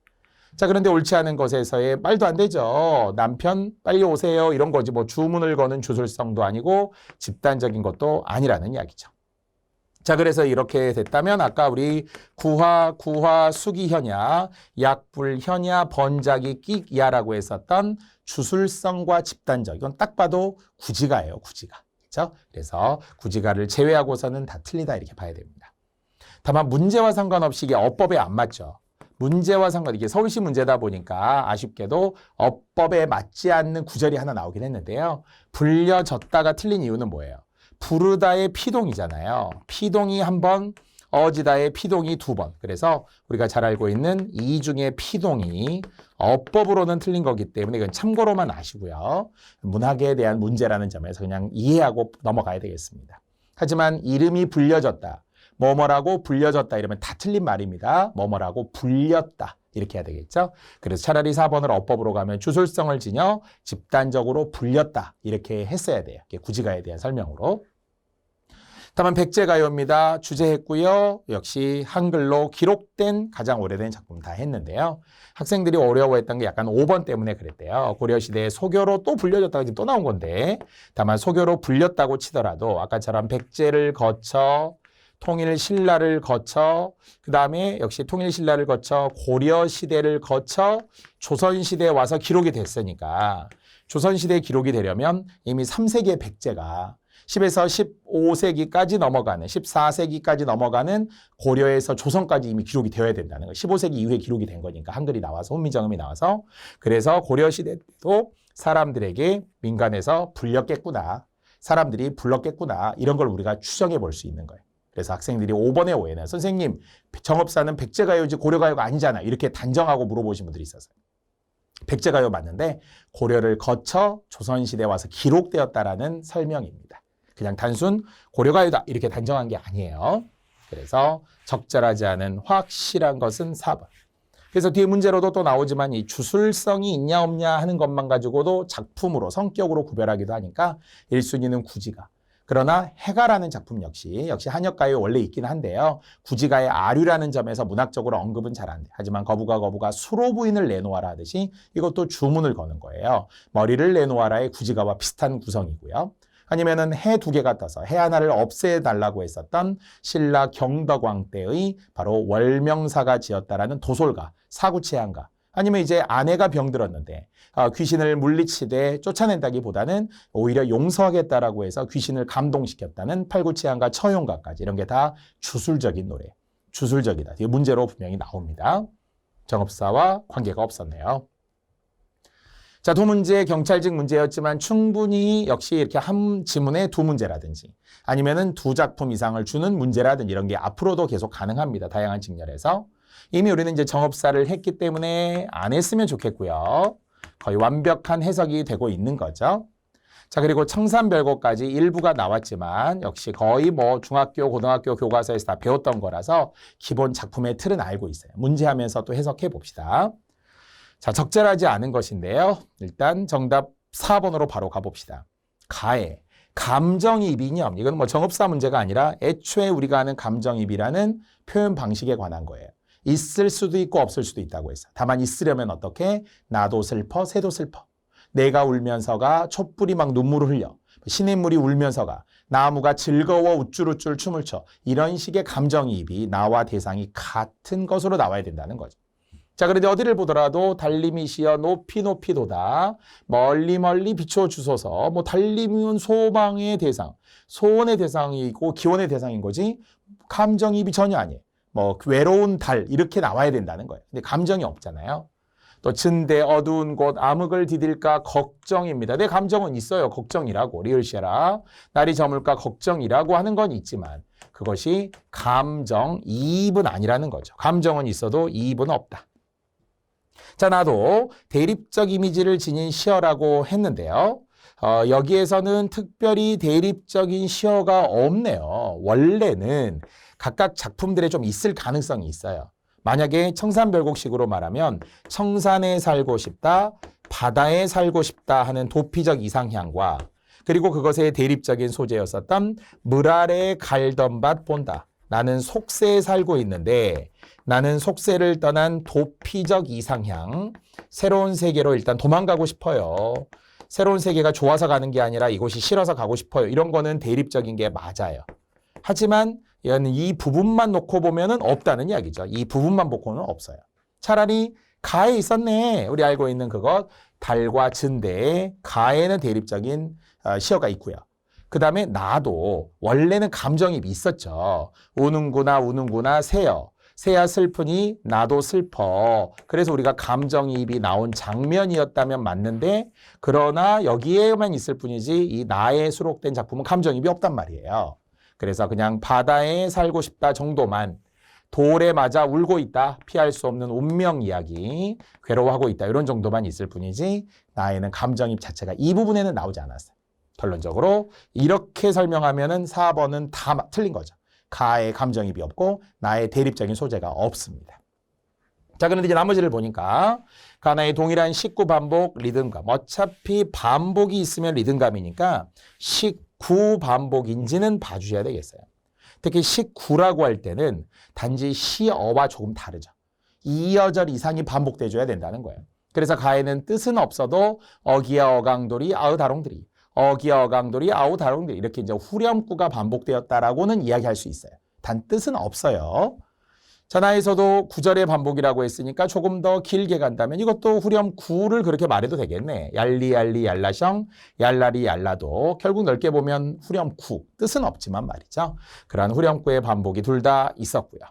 Speaker 1: 자, 그런데 옳지 않은 것에서의 말도 안 되죠. 남편 빨리 오세요 이런 거지 뭐 주문을 거는 주술성도 아니고 집단적인 것도 아니라는 이야기죠. 자, 그래서 이렇게 됐다면 아까 우리 구화, 수기현야, 약불현야, 번작이 끽야라고 했었던 주술성과 집단적, 이건 딱 봐도 구지가예요, 구지가. 그렇죠? 그래서 구지가를 제외하고서는 다 틀리다 이렇게 봐야 됩니다. 다만 문제와 상관없이 이게 어법에 안 맞죠. 문제와 이게 서울시 문제다 보니까 아쉽게도 어법에 맞지 않는 구절이 하나 나오긴 했는데요. 불려졌다가 틀린 이유는 뭐예요? 부르다의 피동이잖아요. 피동이 한 번, 어지다의 피동이 2번. 그래서 우리가 잘 알고 있는 이 중에 피동이 어법으로는 틀린 거기 때문에 이건 참고로만 아시고요. 문학에 대한 문제라는 점에서 그냥 이해하고 넘어가야 되겠습니다. 하지만 이름이 불려졌다. 뭐뭐라고 불려졌다 이러면 다 틀린 말입니다. 뭐뭐라고 불렸다. 이렇게 해야 되겠죠. 그래서 차라리 4번을 어법으로 가면 주술성을 지녀 집단적으로 불렸다. 이렇게 했어야 돼요. 구지가에 대한 설명으로. 다만 백제가요입니다. 주제했고요. 역시 한글로 기록된 가장 오래된 작품 다 했는데요. 학생들이 어려워했던 게 약간 5번 때문에 그랬대요. 고려시대에 소교로 또 불려졌다가 지금 또 나온 건데 다만 소교로 불렸다고 치더라도 아까처럼 백제를 거쳐 통일신라를 거쳐 그 다음에 역시 통일신라를 거쳐 고려시대를 거쳐 조선시대에 와서 기록이 됐으니까 조선시대에 기록이 되려면 이미 3세기의 백제가 10에서 15세기까지 넘어가는 14세기까지 넘어가는 고려에서 조선까지 이미 기록이 되어야 된다는 거예요. 15세기 이후에 기록이 된 거니까 한글이 나와서 훈민정음이 나와서 그래서 고려시대도 사람들에게 민간에서 불렸겠구나. 사람들이 불렀겠구나. 이런 걸 우리가 추정해 볼 수 있는 거예요. 그래서 학생들이 5번의 오해는 선생님 정업사는 백제가요지 고려가요가 아니잖아. 이렇게 단정하고 물어보신 분들이 있었어요. 백제가요 맞는데 고려를 거쳐 조선시대에 와서 기록되었다라는 설명입니다. 그냥 단순 고려가요다 이렇게 단정한 게 아니에요. 그래서 적절하지 않은 확실한 것은 4번. 그래서 뒤에 문제로도 또 나오지만 이 주술성이 있냐 없냐 하는 것만 가지고도 작품으로 성격으로 구별하기도 하니까 1순위는 구지가. 그러나 해가라는 작품 역시 한역가요에 원래 있긴 한데요. 구지가의 아류라는 점에서 문학적으로 언급은 잘 안 돼. 하지만 거부가 수로 부인을 내놓아라 하듯이 이것도 주문을 거는 거예요. 머리를 내놓아라의 구지가와 비슷한 구성이고요. 아니면은 해 두 개가 떠서 해 하나를 없애달라고 했었던 신라 경덕왕 때의 바로 월명사가 지었다라는 도솔가, 사구치한가. 아니면 이제 아내가 병들었는데 귀신을 물리치되 쫓아낸다기보다는 오히려 용서하겠다라고 해서 귀신을 감동시켰다는 팔구치한가 처용가까지 이런 게 다 주술적인 노래, 주술적이다. 이게 문제로 분명히 나옵니다. 정업사와 관계가 없었네요. 자, 두 문제 경찰직 문제였지만 충분히 역시 이렇게 한 지문에 두 문제라든지 아니면은 두 작품 이상을 주는 문제라든지 이런 게 앞으로도 계속 가능합니다. 다양한 직렬에서. 이미 우리는 이제 정업사를 했기 때문에 안 했으면 좋겠고요. 거의 완벽한 해석이 되고 있는 거죠. 자, 그리고 청산별고까지 일부가 나왔지만 역시 거의 뭐 중학교, 고등학교 교과서에서 다 배웠던 거라서 기본 작품의 틀은 알고 있어요. 문제하면서 또 해석해 봅시다. 자, 적절하지 않은 것인데요. 일단 정답 4번으로 바로 가봅시다. 가해, 감정이입 이념. 이건 뭐 정업사 문제가 아니라 애초에 우리가 아는 감정이입이라는 표현 방식에 관한 거예요. 있을 수도 있고 없을 수도 있다고 했어. 다만 있으려면 어떻게? 나도 슬퍼, 새도 슬퍼. 내가 울면서가 촛불이 막 눈물을 흘려. 시냇물이 울면서가 나무가 즐거워 우쭐우쭐 춤을 춰. 이런 식의 감정이입이 나와 대상이 같은 것으로 나와야 된다는 거죠. 자, 그런데 어디를 보더라도 달림이시여 높이 높이 도다. 멀리 멀리 비추어 주소서. 뭐 달림은 소망의 대상, 소원의 대상이고 기원의 대상인 거지 감정이입이 전혀 아니에요. 뭐 외로운 달 이렇게 나와야 된다는 거예요. 근데 감정이 없잖아요. 또 진대 어두운 곳 암흑을 디딜까 걱정입니다. 내 감정은 있어요. 걱정이라고 리을시라 날이 저물까 걱정이라고 하는 건 있지만 그것이 감정이입은 아니라는 거죠. 감정은 있어도 이입은 없다. 자, 나도 대립적 이미지를 지닌 시어라고 했는데요. 여기에서는 특별히 대립적인 시어가 없네요. 원래는 각각 작품들에 좀 있을 가능성이 있어요. 만약에 청산별곡식으로 말하면 청산에 살고 싶다, 바다에 살고 싶다 하는 도피적 이상향과 그리고 그것의 대립적인 소재였었던 물 아래 갈던 밭 본다. 나는 속세에 살고 있는데 나는 속세를 떠난 도피적 이상향, 새로운 세계로 일단 도망가고 싶어요. 새로운 세계가 좋아서 가는 게 아니라 이곳이 싫어서 가고 싶어요. 이런 거는 대립적인 게 맞아요. 하지만 이 부분만 놓고 보면은 없다는 이야기죠. 이 부분만 보고는 없어요. 차라리 가에 있었네. 우리 알고 있는 그것 달과 진대에 가에는 대립적인 시어가 있고요. 그 다음에 나도 원래는 감정이입이 있었죠. 우는구나 새여. 새야 슬프니 나도 슬퍼. 그래서 우리가 감정이입이 나온 장면이었다면 맞는데 그러나 여기에만 있을 뿐이지 이 나에 수록된 작품은 감정이입이 없단 말이에요. 그래서 그냥 바다에 살고 싶다 정도만 돌에 맞아 울고 있다. 피할 수 없는 운명 이야기. 괴로워하고 있다. 이런 정도만 있을 뿐이지 나에는 감정이입 자체가 이 부분에는 나오지 않았어요. 결론적으로 이렇게 설명하면은 4번은 다 틀린 거죠. 가의 감정이입이 없고 나의 대립적인 소재가 없습니다. 자, 그런데 이제 나머지를 보니까 가나의 동일한 식구 반복 리듬감. 어차피 반복이 있으면 리듬감이니까 식구 반복인지는 봐주셔야 되겠어요. 특히 식구라고 할 때는 단지 시어와 조금 다르죠. 2여절 이상이 반복돼줘야 된다는 거예요. 그래서 가에는 뜻은 없어도 어기야 어강돌이 아으 다롱들이 어기야 어강돌이 아우 다롱들이 이렇게 이제 후렴구가 반복되었다라고는 이야기할 수 있어요. 단 뜻은 없어요. 전하에서도 구절의 반복이라고 했으니까 조금 더 길게 간다면 이것도 후렴구를 그렇게 말해도 되겠네. 얄리얄리 얄라셩, 얄라리 얄라도 결국 넓게 보면 후렴구, 뜻은 없지만 말이죠. 그러한 후렴구의 반복이 둘 다 있었고요.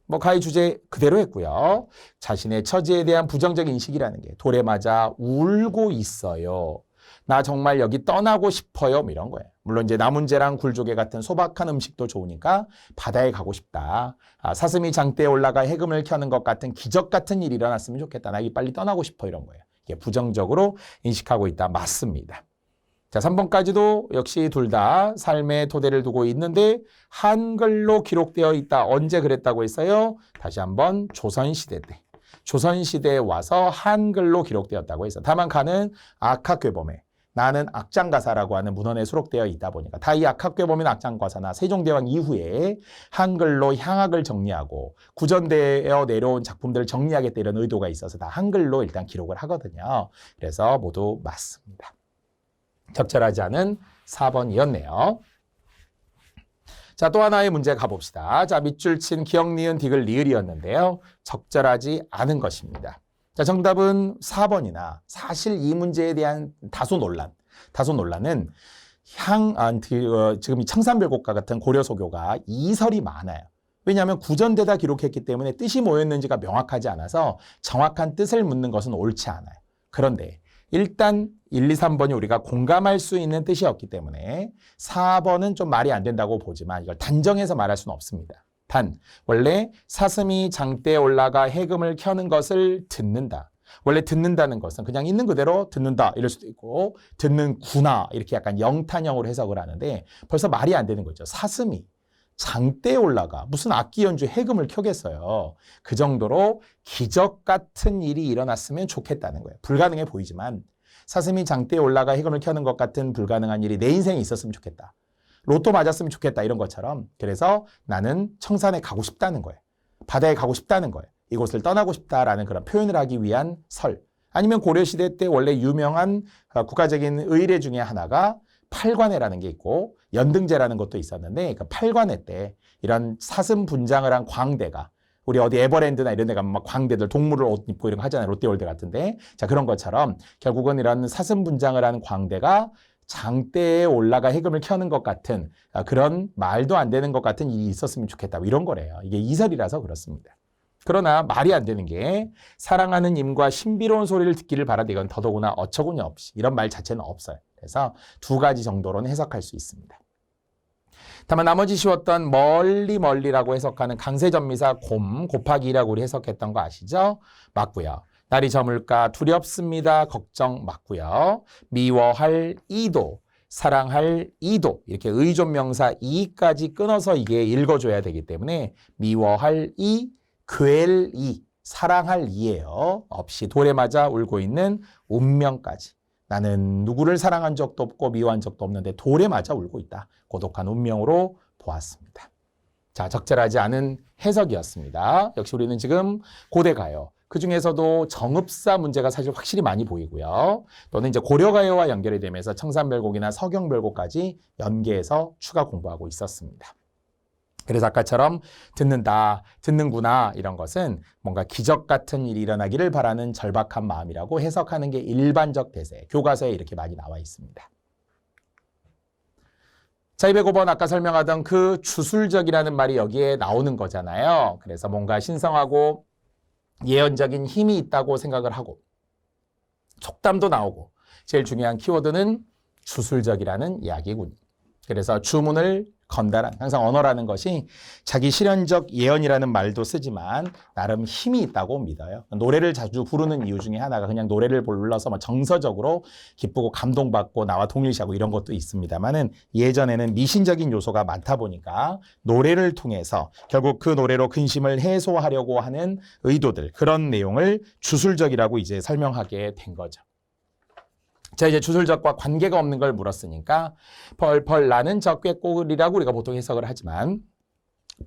Speaker 1: 뭐 가히 주제 그대로 했고요. 자신의 처지에 대한 부정적 인식이라는 게 돌에 맞아 울고 있어요. 나 정말 여기 떠나고 싶어요. 이런 거예요. 물론 이제 나문재랑 굴조개 같은 소박한 음식도 좋으니까 바다에 가고 싶다. 사슴이 장대에 올라가 해금을 켜는 것 같은 기적 같은 일이 일어났으면 좋겠다. 나 여기 빨리 떠나고 싶어. 이런 거예요. 이게 부정적으로 인식하고 있다. 맞습니다. 자, 3번까지도 역시 둘 다 삶의 토대를 두고 있는데 한글로 기록되어 있다. 언제 그랬다고 했어요? 다시 한번 조선시대 때. 조선시대에 와서 한글로 기록되었다고 해서 다만 가는 악학괴범에 나는 악장가사라고 하는 문헌에 수록되어 있다 보니까 다 이 악학괴범인 악장가사나 세종대왕 이후에 한글로 향학을 정리하고 구전되어 내려온 작품들을 정리하겠다 이런 의도가 있어서 다 한글로 일단 기록을 하거든요. 그래서 모두 맞습니다. 적절하지 않은 4번이었네요. 자, 또 하나의 문제 가봅시다. 자, 밑줄 친 기역, 니은, 디귿, 리을이었는데요. 적절하지 않은 것입니다. 자, 정답은 4번이나 사실 이 문제에 대한 다소 논란은 지금 이 청산별곡과 같은 고려소교가 이설이 많아요. 왜냐하면 구전되다 기록했기 때문에 뜻이 뭐였는지가 명확하지 않아서 정확한 뜻을 묻는 것은 옳지 않아요. 그런데 일단 1, 2, 3번이 우리가 공감할 수 있는 뜻이었기 때문에 4번은 좀 말이 안 된다고 보지만 이걸 단정해서 말할 수는 없습니다. 단, 원래 사슴이 장대에 올라가 해금을 켜는 것을 듣는다. 원래 듣는다는 것은 그냥 있는 그대로 듣는다 이럴 수도 있고 듣는구나 이렇게 약간 영탄형으로 해석을 하는데 벌써 말이 안 되는 거죠. 사슴이 장대에 올라가 무슨 악기 연주 해금을 켜겠어요. 그 정도로 기적 같은 일이 일어났으면 좋겠다는 거예요. 불가능해 보이지만 사슴이 장대에 올라가 해금을 켜는 것 같은 불가능한 일이 내 인생에 있었으면 좋겠다. 로또 맞았으면 좋겠다 이런 것처럼 그래서 나는 청산에 가고 싶다는 거예요. 바다에 가고 싶다는 거예요. 이곳을 떠나고 싶다라는 그런 표현을 하기 위한 설. 아니면 고려시대 때 원래 유명한 국가적인 의례 중에 하나가 팔관회라는 게 있고 연등제라는 것도 있었는데 그 팔관회 때 이런 사슴 분장을 한 광대가 우리 어디 에버랜드나 이런 데 가면 막 광대들 동물을 옷 입고 이런 거 하잖아요. 롯데월드 같은데. 자, 그런 것처럼 결국은 이런 사슴 분장을 한 광대가 장대에 올라가 해금을 켜는 것 같은 그런 말도 안 되는 것 같은 일이 있었으면 좋겠다. 이런 거래요. 이게 이설이라서 그렇습니다. 그러나 말이 안 되는 게 사랑하는 임과 신비로운 소리를 듣기를 바라되 이건 더더구나 어처구니 없이 이런 말 자체는 없어요. 그래서 두 가지 정도로는 해석할 수 있습니다. 다만 나머지 쉬웠던 멀리라고 해석하는 강세전미사 곱하기 2라고 우리 해석했던 거 아시죠? 맞고요. 날이 저물까 두렵습니다. 걱정 맞고요. 미워할 이도, 사랑할 이도 이렇게 의존명사 이까지 끊어서 이게 읽어줘야 되기 때문에 미워할 이, 괴할 이, 사랑할 이예요. 없이 돌에 맞아 울고 있는 운명까지. 나는 누구를 사랑한 적도 없고 미워한 적도 없는데 돌에 맞아 울고 있다. 고독한 운명으로 보았습니다. 자, 적절하지 않은 해석이었습니다. 역시 우리는 지금 고대가요. 그중에서도 정읍사 문제가 사실 확실히 많이 보이고요. 또는 이제 고려가요와 연결이 되면서 청산별곡이나 서경별곡까지 연계해서 추가 공부하고 있었습니다. 그래서 아까처럼 듣는다, 듣는구나 이런 것은 뭔가 기적 같은 일이 일어나기를 바라는 절박한 마음이라고 해석하는 게 일반적 대세, 교과서에 이렇게 많이 나와 있습니다. 자, 205번 아까 설명하던 그 주술적이라는 말이 여기에 나오는 거잖아요. 그래서 뭔가 신성하고 예언적인 힘이 있다고 생각을 하고 촉담도 나오고 제일 중요한 키워드는 주술적이라는 이야기군요. 그래서 주문을 건다란 항상 언어라는 것이 자기 실현적 예언이라는 말도 쓰지만 나름 힘이 있다고 믿어요. 노래를 자주 부르는 이유 중에 하나가 그냥 노래를 불러서 막 정서적으로 기쁘고 감동받고 나와 동일시하고 이런 것도 있습니다만은 예전에는 미신적인 요소가 많다 보니까 노래를 통해서 결국 그 노래로 근심을 해소하려고 하는 의도들 그런 내용을 주술적이라고 이제 설명하게 된 거죠. 자, 이제 주술적과 관계가 없는 걸 물었으니까 펄펄 나는 적개골이라고 우리가 보통 해석을 하지만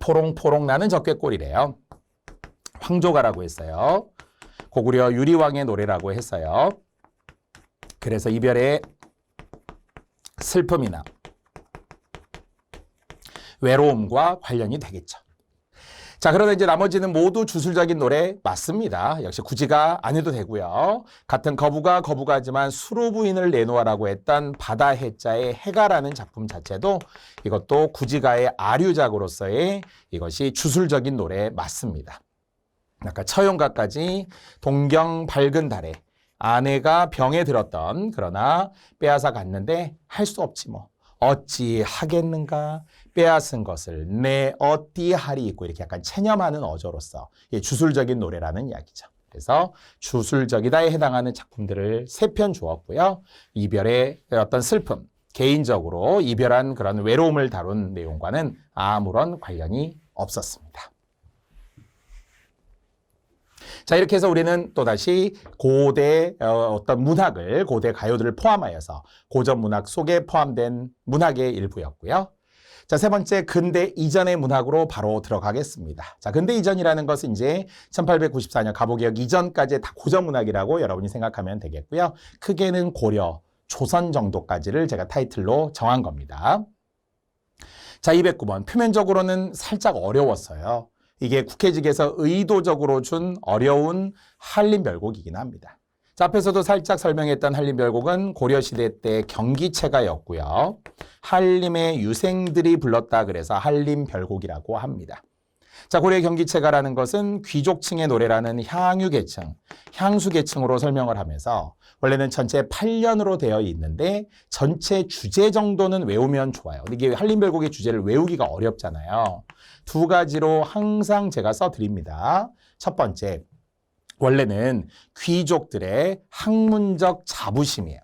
Speaker 1: 포롱포롱 나는 적개골이래요. 황조가라고 했어요. 고구려 유리왕의 노래라고 했어요. 그래서 이별의 슬픔이나 외로움과 관련이 되겠죠. 자, 그러나 이제 나머지는 모두 주술적인 노래 맞습니다. 역시 굳이가 안 해도 되고요. 같은 거부가지만 수로 부인을 내놓아라고 했던 바다 해자의 해가라는 작품 자체도 이것도 굳이가의 아류작으로서의 이것이 주술적인 노래 맞습니다. 아까 처용가까지 동경 밝은 달에 아내가 병에 들었던 그러나 빼앗아 갔는데 할 수 없지 뭐. 어찌 하겠는가 빼앗은 것을 내 어찌 하리 있고 이렇게 약간 체념하는 어조로서 주술적인 노래라는 이야기죠. 그래서 주술적이다에 해당하는 작품들을 3편 주었고요. 이별의 어떤 슬픔, 개인적으로 이별한 그런 외로움을 다룬 내용과는 아무런 관련이 없었습니다. 자, 이렇게 해서 우리는 또다시 고대 어떤 문학을, 고대 가요들을 포함하여서 고전 문학 속에 포함된 문학의 일부였고요. 자, 3번째 근대 이전의 문학으로 바로 들어가겠습니다. 자, 근대 이전이라는 것은 이제 1894년 가보개혁 이전까지 다 고전 문학이라고 여러분이 생각하면 되겠고요. 크게는 고려, 조선 정도까지를 제가 타이틀로 정한 겁니다. 자, 209번. 표면적으로는 살짝 어려웠어요. 이게 국회직에서 의도적으로 준 어려운 한림별곡이긴 합니다. 자, 앞에서도 살짝 설명했던 한림별곡은 고려시대 때 경기체가였고요. 한림의 유생들이 불렀다 그래서 한림별곡이라고 합니다. 자, 고려 경기체가라는 것은 귀족층의 노래라는 향유계층, 향수계층으로 설명을 하면서 원래는 전체 8년으로 되어 있는데 전체 주제 정도는 외우면 좋아요. 이게 한림별곡의 주제를 외우기가 어렵잖아요. 2가지로 항상 제가 써드립니다. 첫 번째, 원래는 귀족들의 학문적 자부심이에요.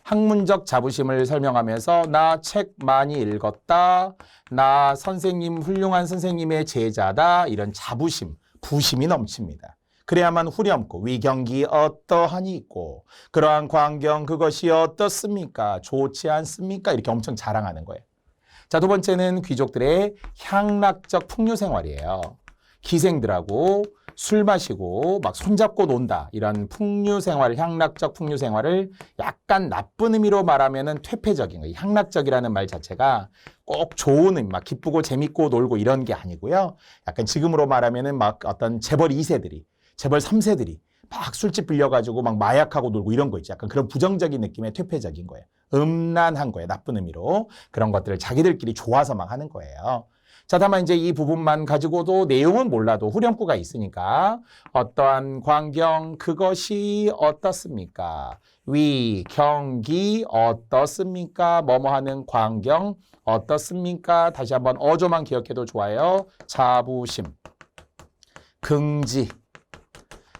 Speaker 1: 학문적 자부심을 설명하면서 나 책 많이 읽었다, 나 선생님 훌륭한 선생님의 제자다 이런 자부심, 부심이 넘칩니다. 그래야만 후렴구 위경기 어떠하니 있고 그러한 광경 그것이 어떻습니까? 좋지 않습니까? 이렇게 엄청 자랑하는 거예요. 자, 2번째는 귀족들의 향락적 풍류 생활이에요. 기생들하고 술 마시고 막 손잡고 논다 이런 풍류 생활, 향락적 풍류 생활을 약간 나쁜 의미로 말하면은 퇴폐적인 거예요. 향락적이라는 말 자체가 꼭 좋은 의미, 막 기쁘고 재밌고 놀고 이런 게 아니고요. 약간 지금으로 말하면은 막 어떤 재벌 2세들이, 재벌 3세들이 막 술집 빌려가지고 막 마약하고 놀고 이런 거 있죠. 약간 그런 부정적인 느낌의 퇴폐적인 거예요. 음란한 거예요. 나쁜 의미로. 그런 것들을 자기들끼리 좋아서 막 하는 거예요. 자, 다만 이제 이 부분만 가지고도 내용은 몰라도 후렴구가 있으니까 어떠한 광경 그것이 어떻습니까? 위, 경기 어떻습니까? 뭐뭐 하는 광경 어떻습니까? 다시 한번 어조만 기억해도 좋아요. 자부심, 긍지,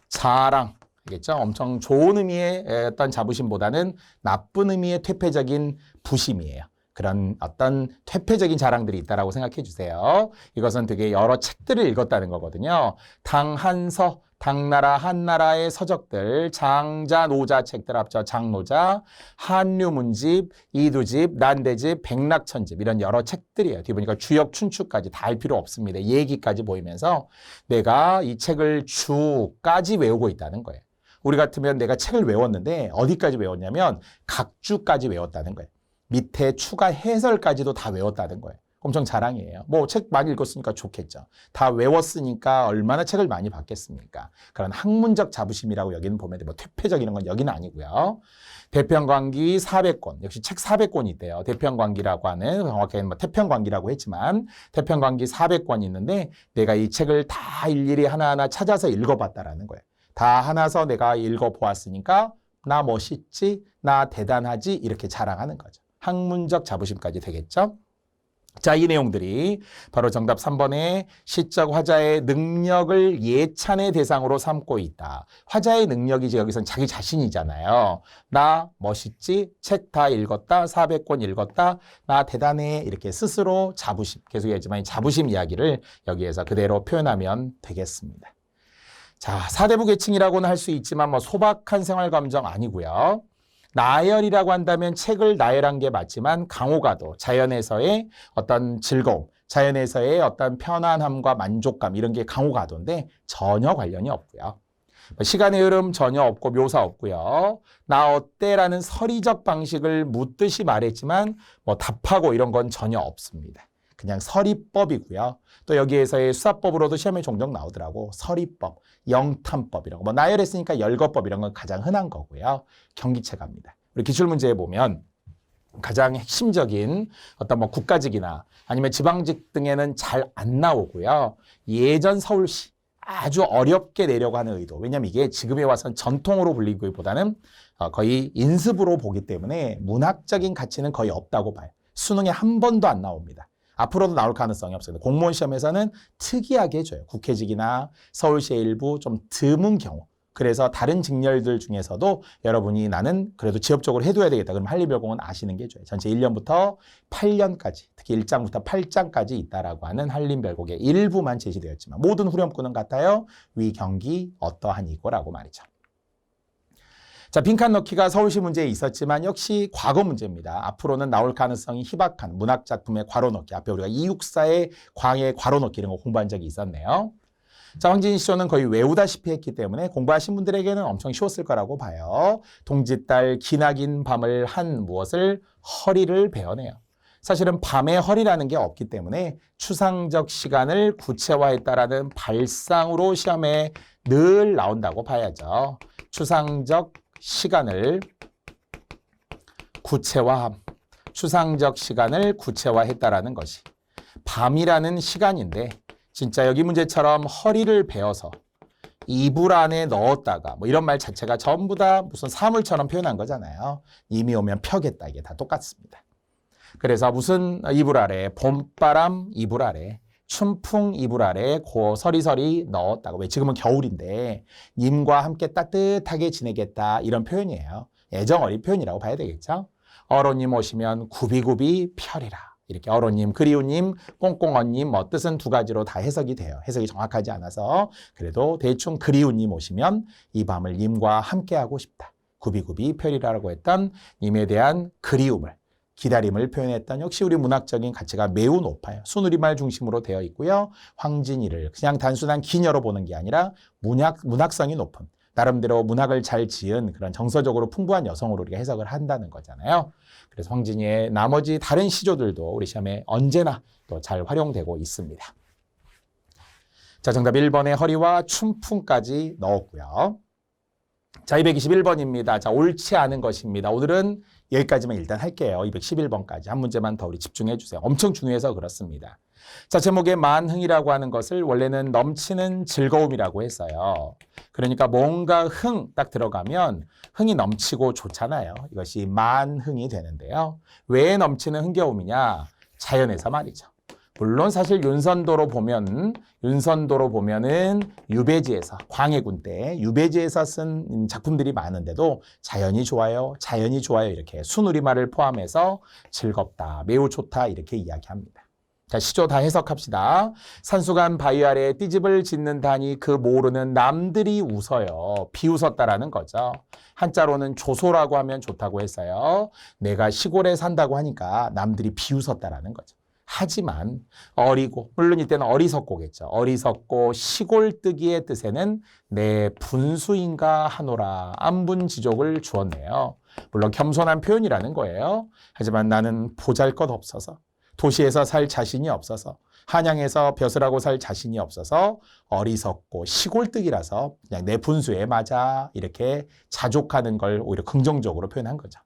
Speaker 1: 자랑, 알겠죠? 엄청 좋은 의미의 어떤 자부심보다는 나쁜 의미의 퇴폐적인 부심이에요. 그런 어떤 퇴폐적인 자랑들이 있다라고 생각해 주세요. 이것은 되게 여러 책들을 읽었다는 거거든요. 당한서, 당나라, 한나라의 서적들, 장자, 노자 책들 합쳐 장노자, 한류문집, 이두집, 난대집, 백낙천집 이런 여러 책들이에요. 뒤에 보니까 주역, 춘추까지 다 할 필요 없습니다. 얘기까지 보이면서 내가 이 책을 주까지 외우고 있다는 거예요. 우리 같으면 내가 책을 외웠는데 어디까지 외웠냐면 각주까지 외웠다는 거예요. 밑에 추가 해설까지도 다 외웠다는 거예요. 엄청 자랑이에요. 뭐 책 많이 읽었으니까 좋겠죠. 다 외웠으니까 얼마나 책을 많이 봤겠습니까? 그런 학문적 자부심이라고 여기는 보면 뭐 퇴폐적 이런 건 여기는 아니고요. 대평광기 400권, 역시 책 400권이 있대요. 대평광기라고 하는, 정확하게는 뭐 태평광기라고 했지만 태평광기 400권이 있는데 내가 이 책을 다 일일이 하나하나 찾아서 읽어봤다라는 거예요. 다 하나서 내가 읽어보았으니까 나 멋있지, 나 대단하지 이렇게 자랑하는 거죠. 학문적 자부심까지 되겠죠. 자, 이 내용들이 바로 정답 3번의 시적 화자의 능력을 예찬의 대상으로 삼고 있다. 화자의 능력이 이제 여기선 자기 자신이잖아요. 나 멋있지? 책 다 읽었다. 400권 읽었다. 나 대단해. 이렇게 스스로 자부심, 계속 얘기하지만 이 자부심 이야기를 여기에서 그대로 표현하면 되겠습니다. 자, 사대부 계층이라고는 할 수 있지만 뭐 소박한 생활 감정 아니고요. 나열이라고 한다면 책을 나열한 게 맞지만 강호가도 자연에서의 어떤 즐거움, 자연에서의 어떤 편안함과 만족감 이런 게 강호가도인데 전혀 관련이 없고요. 시간의 흐름 전혀 없고 묘사 없고요. 나 어때라는 서리적 방식을 묻듯이 말했지만 뭐 답하고 이런 건 전혀 없습니다. 그냥 서리법이고요. 또 여기에서의 수사법으로도 시험에 종종 나오더라고. 서리법, 영탐법 이런 거. 뭐 나열했으니까 열거법 이런 건 가장 흔한 거고요. 경기체갑니다. 우리 기출문제에 보면 가장 핵심적인 어떤 뭐 국가직이나 아니면 지방직 등에는 잘 안 나오고요. 예전 서울시 아주 어렵게 내려고 하는 의도. 왜냐하면 이게 지금에 와서는 전통으로 불리기보다는 거의 인습으로 보기 때문에 문학적인 가치는 거의 없다고 봐요. 수능에 한 번도 안 나옵니다. 앞으로도 나올 가능성이 없습니다. 공무원 시험에서는 특이하게 해줘요. 국회직이나 서울시의 일부 좀 드문 경우. 그래서 다른 직렬들 중에서도 여러분이 나는 그래도 지역적으로 해둬야 되겠다. 그럼 한림별공은 아시는 게 좋아요. 전체 1년부터 8년까지, 특히 1장부터 8장까지 있다라고 하는 한림별곡의 일부만 제시되었지만 모든 후렴구는 같아요. 위 경기 어떠하니고라고 말이죠. 자, 빈칸 넣기가 서울시 문제에 있었지만 역시 과거 문제입니다. 앞으로는 나올 가능성이 희박한 문학작품의 괄호 넣기. 앞에 우리가 264의 광의 괄호 넣기 이런 거 공부한 적이 있었네요. 자, 황진희 시조는 거의 외우다시피 했기 때문에 공부하신 분들에게는 엄청 쉬웠을 거라고 봐요. 동짓달 기나긴 밤을 한 무엇을 허리를 베어내요. 사실은 밤의 허리라는 게 없기 때문에 추상적 시간을 구체화했다라는 발상으로 시험에 늘 나온다고 봐야죠. 추상적 시간을 구체화함. 추상적 시간을 구체화했다라는 것이 밤이라는 시간인데 진짜 여기 문제처럼 허리를 베어서 이불 안에 넣었다가 뭐 이런 말 자체가 전부 다 무슨 사물처럼 표현한 거잖아요. 이미 오면 펴겠다. 이게 다 똑같습니다. 그래서 무슨 이불 아래, 봄바람 이불 아래, 춘풍 이불 아래 고 서리서리 넣었다고. 왜 지금은 겨울인데 님과 함께 따뜻하게 지내겠다 이런 표현이에요. 애정 어린 표현이라고 봐야 되겠죠. 어로님 오시면 굽이굽이 펴리라. 이렇게 어로님, 그리우님, 꽁꽁언님 뭐 뜻은 두 가지로 다 해석이 돼요. 해석이 정확하지 않아서 그래도 대충 그리우님 오시면 이 밤을 님과 함께하고 싶다. 굽이굽이 펴리라라고 했던 님에 대한 그리움을, 기다림을 표현했던 역시 우리 문학적인 가치가 매우 높아요. 순우리말 중심으로 되어 있고요. 황진이를 그냥 단순한 기녀로 보는 게 아니라 문학성이 높은 나름대로 문학을 잘 지은 그런 정서적으로 풍부한 여성으로 우리가 해석을 한다는 거잖아요. 그래서 황진이의 나머지 다른 시조들도 우리 시험에 언제나 또 잘 활용되고 있습니다. 자, 정답 1번의 허리와 춘풍까지 넣었고요. 자, 221번입니다. 자, 옳지 않은 것입니다. 오늘은 여기까지만 일단 할게요. 211번까지 한 문제만 더 우리 집중해 주세요. 엄청 중요해서 그렇습니다. 자, 제목에 만흥이라고 하는 것을 원래는 넘치는 즐거움이라고 했어요. 그러니까 뭔가 흥 딱 들어가면 흥이 넘치고 좋잖아요. 이것이 만흥이 되는데요. 왜 넘치는 흥겨움이냐? 자연에서 말이죠. 물론 사실 윤선도로 보면은 유배지에서 광해군 때 유배지에서 쓴 작품들이 많은데도 자연이 좋아요. 자연이 좋아요. 이렇게 순우리말을 포함해서 즐겁다. 매우 좋다. 이렇게 이야기합니다. 자, 시조 다 해석합시다. 산수간 바위 아래 띠집을 짓는다니 그 모르는 남들이 웃어요. 비웃었다라는 거죠. 한자로는 조소라고 하면 좋다고 했어요. 내가 시골에 산다고 하니까 남들이 비웃었다라는 거죠. 하지만 어리고, 물론 이때는 어리석고겠죠. 어리석고 시골뜨기의 뜻에는 내 분수인가 하노라 안분지족을 주었네요. 물론 겸손한 표현이라는 거예요. 하지만 나는 보잘것없어서 도시에서 살 자신이 없어서 한양에서 벼슬하고 살 자신이 없어서 어리석고 시골뜨기라서 그냥 내 분수에 맞아 이렇게 자족하는 걸 오히려 긍정적으로 표현한 거죠.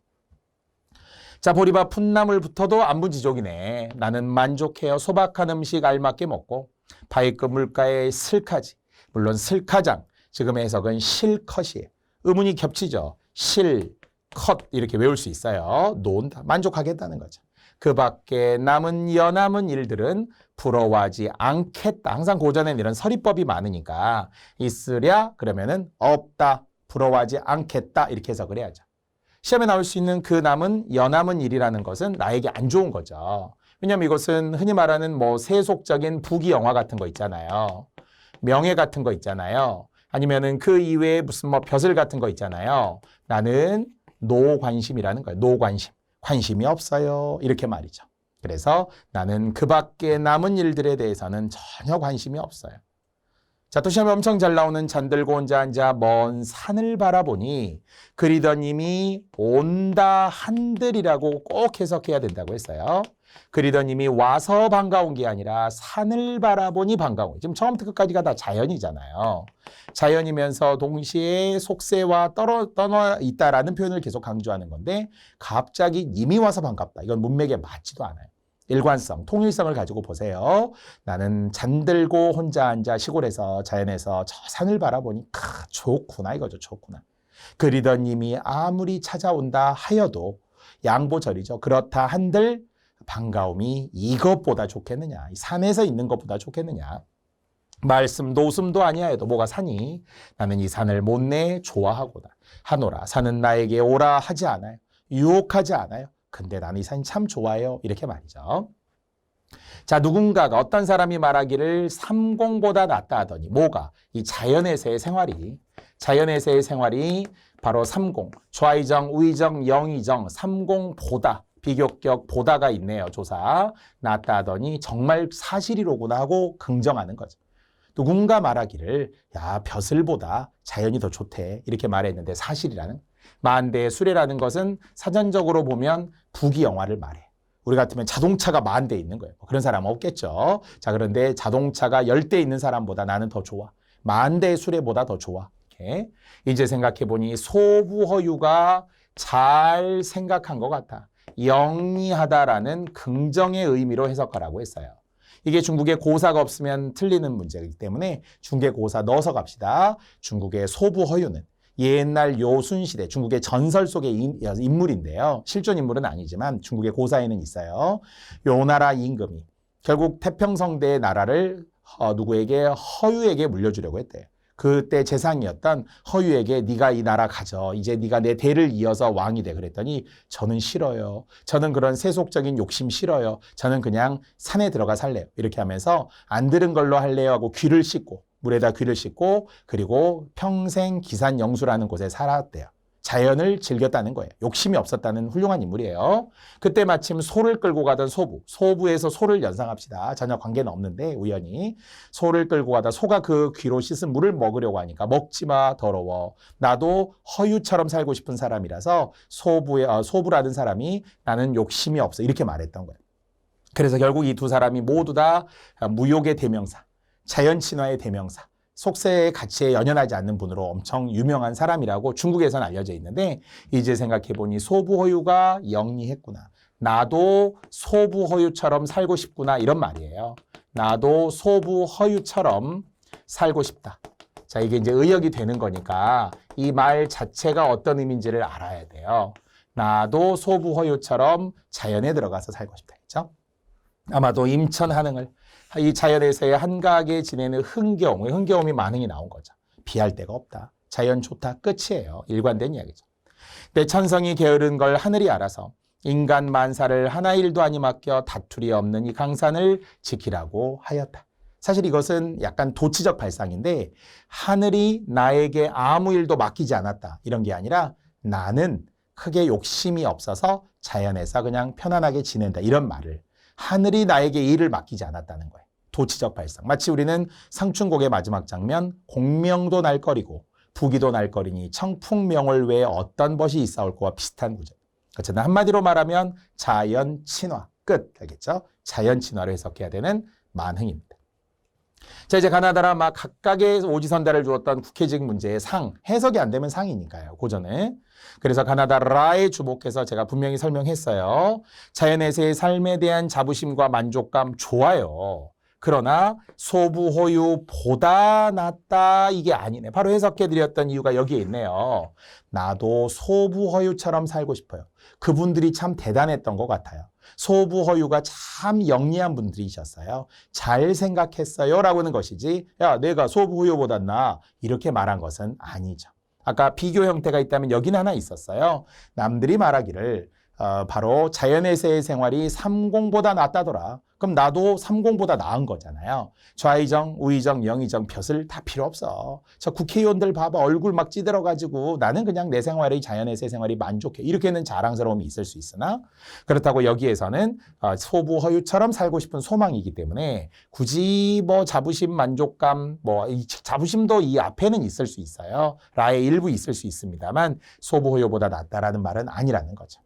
Speaker 1: 자, 보리밥 풋나물부터도 안분지족이네. 나는 만족해요. 소박한 음식 알맞게 먹고 바위급 물가에 슬카지. 물론 슬카장. 지금의 해석은 실컷이에요. 의문이 겹치죠. 실, 컷 이렇게 외울 수 있어요. 논다. 만족하겠다는 거죠. 그 밖에 여남은 일들은 부러워하지 않겠다. 항상 고전에는 이런 서리법이 많으니까 있으랴 그러면은 없다. 부러워하지 않겠다. 이렇게 해석을 해야죠. 시험에 나올 수 있는 그 여남은 일이라는 것은 나에게 안 좋은 거죠. 왜냐하면 이것은 흔히 말하는 뭐 세속적인 부귀 영화 같은 거 있잖아요. 명예 같은 거 있잖아요. 아니면은 그 이외에 무슨 뭐 벼슬 같은 거 있잖아요. 나는 노관심이라는 거예요. 노관심. 관심이 없어요. 이렇게 말이죠. 그래서 나는 그 밖에 남은 일들에 대해서는 전혀 관심이 없어요. 자, 또 시험에 엄청 잘 나오는 잠들고 혼자 앉아 먼 산을 바라보니 그리던 님이 온다 한들이라고 꼭 해석해야 된다고 했어요. 그리던 님이 와서 반가운 게 아니라 산을 바라보니 반가운. 지금 처음부터 끝까지가 다 자연이잖아요. 자연이면서 동시에 속세와 떠나 있다라는 표현을 계속 강조하는 건데 갑자기 님이 와서 반갑다. 이건 문맥에 맞지도 않아요. 일관성, 통일성을 가지고 보세요. 나는 잠들고 혼자 앉아 시골에서 자연에서 저 산을 바라보니 좋구나 이거죠. 좋구나. 그리던 님이 아무리 찾아온다 하여도 양보절이죠. 그렇다 한들 반가움이 이것보다 좋겠느냐. 산에서 있는 것보다 좋겠느냐. 말씀도 웃음도 아니야 해도 뭐가 산이 나는 이 산을 못내 좋아하고다. 하노라 산은 나에게 오라 하지 않아요. 유혹하지 않아요. 근데 나는 이 산이 참 좋아요. 이렇게 말이죠. 자, 누군가가 어떤 사람이 말하기를 삼공보다 낫다 하더니 뭐가? 이 자연에서의 생활이 바로 삼공. 좌의정, 우의정, 영의정, 삼공보다 비교격 보다가 있네요. 조사. 낫다 하더니 정말 사실이로구나 하고 긍정하는 거죠. 누군가 말하기를 야 벼슬보다 자연이 더 좋대 이렇게 말했는데 사실이라는 만대의 수레라는 것은 사전적으로 보면 부귀영화를 말해. 우리 같으면 자동차가 10,000대 있는 거예요. 그런 사람은 없겠죠. 자 그런데 자동차가 10대 있는 사람보다 나는 더 좋아. 10,000대의 수레보다 더 좋아. 이렇게. 이제 생각해보니 소부허유가 잘 생각한 것 같아. 영리하다라는 긍정의 의미로 해석하라고 했어요. 이게 중국에 고사가 없으면 틀리는 문제이기 때문에 중국에 고사 넣어서 갑시다. 중국의 소부허유는 옛날 요순시대 중국의 전설 속의 인물인데요. 실존 인물은 아니지만 중국의 고사에는 있어요. 요 나라 임금이 결국 태평성대의 나라를 누구에게 허유에게 물려주려고 했대요. 그때 재상이었던 허유에게 네가 이 나라 가져. 이제 네가 내 대를 이어서 왕이 돼. 그랬더니 저는 싫어요. 저는 그런 세속적인 욕심 싫어요. 저는 그냥 산에 들어가 살래요. 이렇게 하면서 안 들은 걸로 할래요 하고 귀를 씻고 물에다 귀를 씻고 그리고 평생 기산영수라는 곳에 살았대요. 자연을 즐겼다는 거예요. 욕심이 없었다는 훌륭한 인물이에요. 그때 마침 소를 끌고 가던 소부에서 소를 연상합시다. 전혀 관계는 없는데 우연히 소를 끌고 가다 소가 그 귀로 씻은 물을 먹으려고 하니까 먹지 마 더러워. 나도 허유처럼 살고 싶은 사람이라서 소부라는 사람이 나는 욕심이 없어 이렇게 말했던 거예요. 그래서 결국 이 두 사람이 모두 다 무욕의 대명사, 자연친화의 대명사. 속세의 가치에 연연하지 않는 분으로 엄청 유명한 사람이라고 중국에서는 알려져 있는데 이제 생각해보니 소부허유가 영리했구나. 나도 소부허유처럼 살고 싶구나 이런 말이에요. 나도 소부허유처럼 살고 싶다. 자 이게 이제 의역이 되는 거니까 이 말 자체가 어떤 의미인지를 알아야 돼요. 나도 소부허유처럼 자연에 들어가서 살고 싶다. 그렇죠? 아마도 임천한응을 이 자연에서의 한가하게 지내는 흥겨움이 만흥이 나온 거죠. 비할 데가 없다. 자연 좋다. 끝이에요. 일관된 이야기죠. 내 천성이 게으른 걸 하늘이 알아서 인간 만사를 하나 일도 아니 맡겨 다투리 없는 이 강산을 지키라고 하였다. 사실 이것은 약간 도치적 발상인데 하늘이 나에게 아무 일도 맡기지 않았다. 이런 게 아니라 나는 크게 욕심이 없어서 자연에서 그냥 편안하게 지낸다. 이런 말을. 하늘이 나에게 일을 맡기지 않았다는 거예요. 도치적 발상. 마치 우리는 상춘곡의 마지막 장면 공명도 날거리고 부기도 날거리니 청풍명월 외에 어떤 것이 있사올 거와 비슷한 구절. 어쨌든 한마디로 말하면 자연친화. 끝. 알겠죠? 자연친화로 해석해야 되는 만흥입니다. 자 이제 가나다라 막 각각의 오지선다를 주었던 국회직 문제의 상. 해석이 안 되면 상이니까요. 고전에. 그래서 가나다라에 주목해서 제가 분명히 설명했어요. 자연에서의 삶에 대한 자부심과 만족감 좋아요. 그러나 소부허유보다 낫다 이게 아니네. 바로 해석해드렸던 이유가 여기에 있네요. 나도 소부허유처럼 살고 싶어요. 그분들이 참 대단했던 것 같아요. 소부허유가 참 영리한 분들이셨어요. 잘 생각했어요 라고 하는 것이지 야 내가 소부허유보다 나 이렇게 말한 것은 아니죠. 아까 비교 형태가 있다면 여기는 하나 있었어요. 남들이 말하기를 바로 자연에서의 생활이 삼공보다 낫다더라. 그럼 나도 삼공보다 나은 거잖아요. 좌의정, 우의정, 영의정, 벼슬 다 필요 없어. 저 국회의원들 봐봐. 얼굴 막 찌들어가지고 나는 그냥 내 생활이 자연에서의 생활이 만족해. 이렇게는 자랑스러움이 있을 수 있으나 그렇다고 여기에서는 소부허유처럼 살고 싶은 소망이기 때문에 굳이 뭐 자부심, 만족감, 뭐 이 자부심도 이 앞에는 있을 수 있어요. 라의 일부 있을 수 있습니다만 소부허유보다 낫다라는 말은 아니라는 거죠.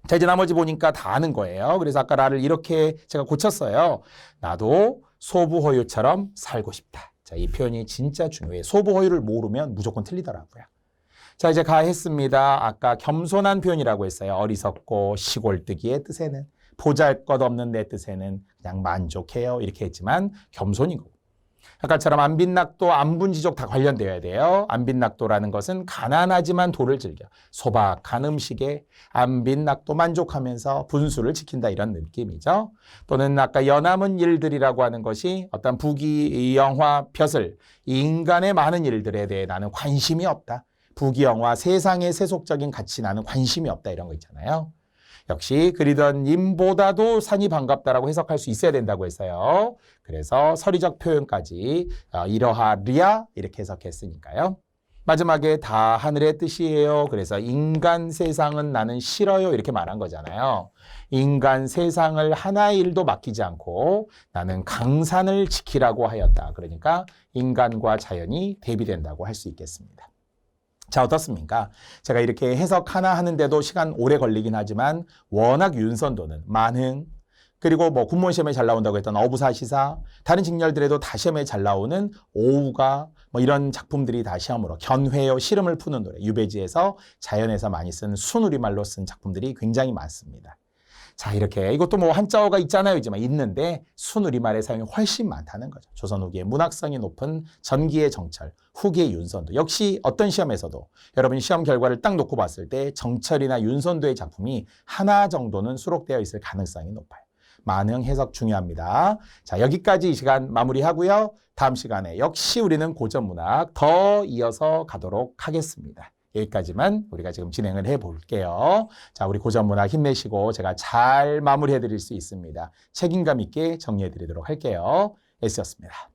Speaker 1: 자, 이제 나머지 보니까 다 아는 거예요. 그래서 아까 라를 이렇게 제가 고쳤어요. 나도 소부호유처럼 살고 싶다. 자, 이 표현이 진짜 중요해요. 소부호유를 모르면 무조건 틀리더라고요. 자, 이제 가 했습니다. 아까 겸손한 표현이라고 했어요. 어리석고 시골뜨기의 뜻에는, 보잘것없는 내 뜻에는 그냥 만족해요. 이렇게 했지만 겸손인 거고. 아까처럼 안빈낙도, 안분지족 다 관련되어야 돼요. 안빈낙도라는 것은 가난하지만 도를 즐겨 소박한 음식에 안빈낙도 만족하면서 분수를 지킨다, 이런 느낌이죠. 또는 아까 연함은 일들이라고 하는 것이 어떤 부귀영화, 벼슬, 인간의 많은 일들에 대해 나는 관심이 없다. 부귀영화, 세상의 세속적인 가치 나는 관심이 없다, 이런 거 있잖아요. 역시 그리던 님보다도 산이 반갑다라고 해석할 수 있어야 된다고 했어요. 그래서 서리적 표현까지 이러하리야 이렇게 해석했으니까요. 마지막에 다 하늘의 뜻이에요. 그래서 인간 세상은 나는 싫어요 이렇게 말한 거잖아요. 인간 세상을 하나의 일도 맡기지 않고 나는 강산을 지키라고 하였다. 그러니까 인간과 자연이 대비된다고 할 수 있겠습니다. 자, 어떻습니까? 제가 이렇게 해석 하나 하는데도 시간 오래 걸리긴 하지만 워낙 윤선도는 만흥, 그리고 뭐 군무원 시험에 잘 나온다고 했던 어부사시사, 다른 직렬들에도 다 시험에 잘 나오는 오우가, 뭐 이런 작품들이 다 시험으로, 견회요, 시름을 푸는 노래, 유배지에서 자연에서 많이 쓴 순우리말로 쓴 작품들이 굉장히 많습니다. 자, 이렇게 이것도 뭐 한자어가 있잖아요. 있지만 있는데 순우리말의 사용이 훨씬 많다는 거죠. 조선 후기의 문학성이 높은 전기의 정철, 후기의 윤선도. 역시 어떤 시험에서도 여러분 시험 결과를 딱 놓고 봤을 때 정철이나 윤선도의 작품이 하나 정도는 수록되어 있을 가능성이 높아요. 만흥 해석 중요합니다. 자, 여기까지 이 시간 마무리하고요. 다음 시간에 역시 우리는 고전문학 더 이어서 가도록 하겠습니다. 여기까지만 우리가 지금 진행을 해볼게요. 자, 우리 고전문학 힘내시고 제가 잘 마무리해드릴 수 있습니다. 책임감 있게 정리해드리도록 할게요. S였습니다.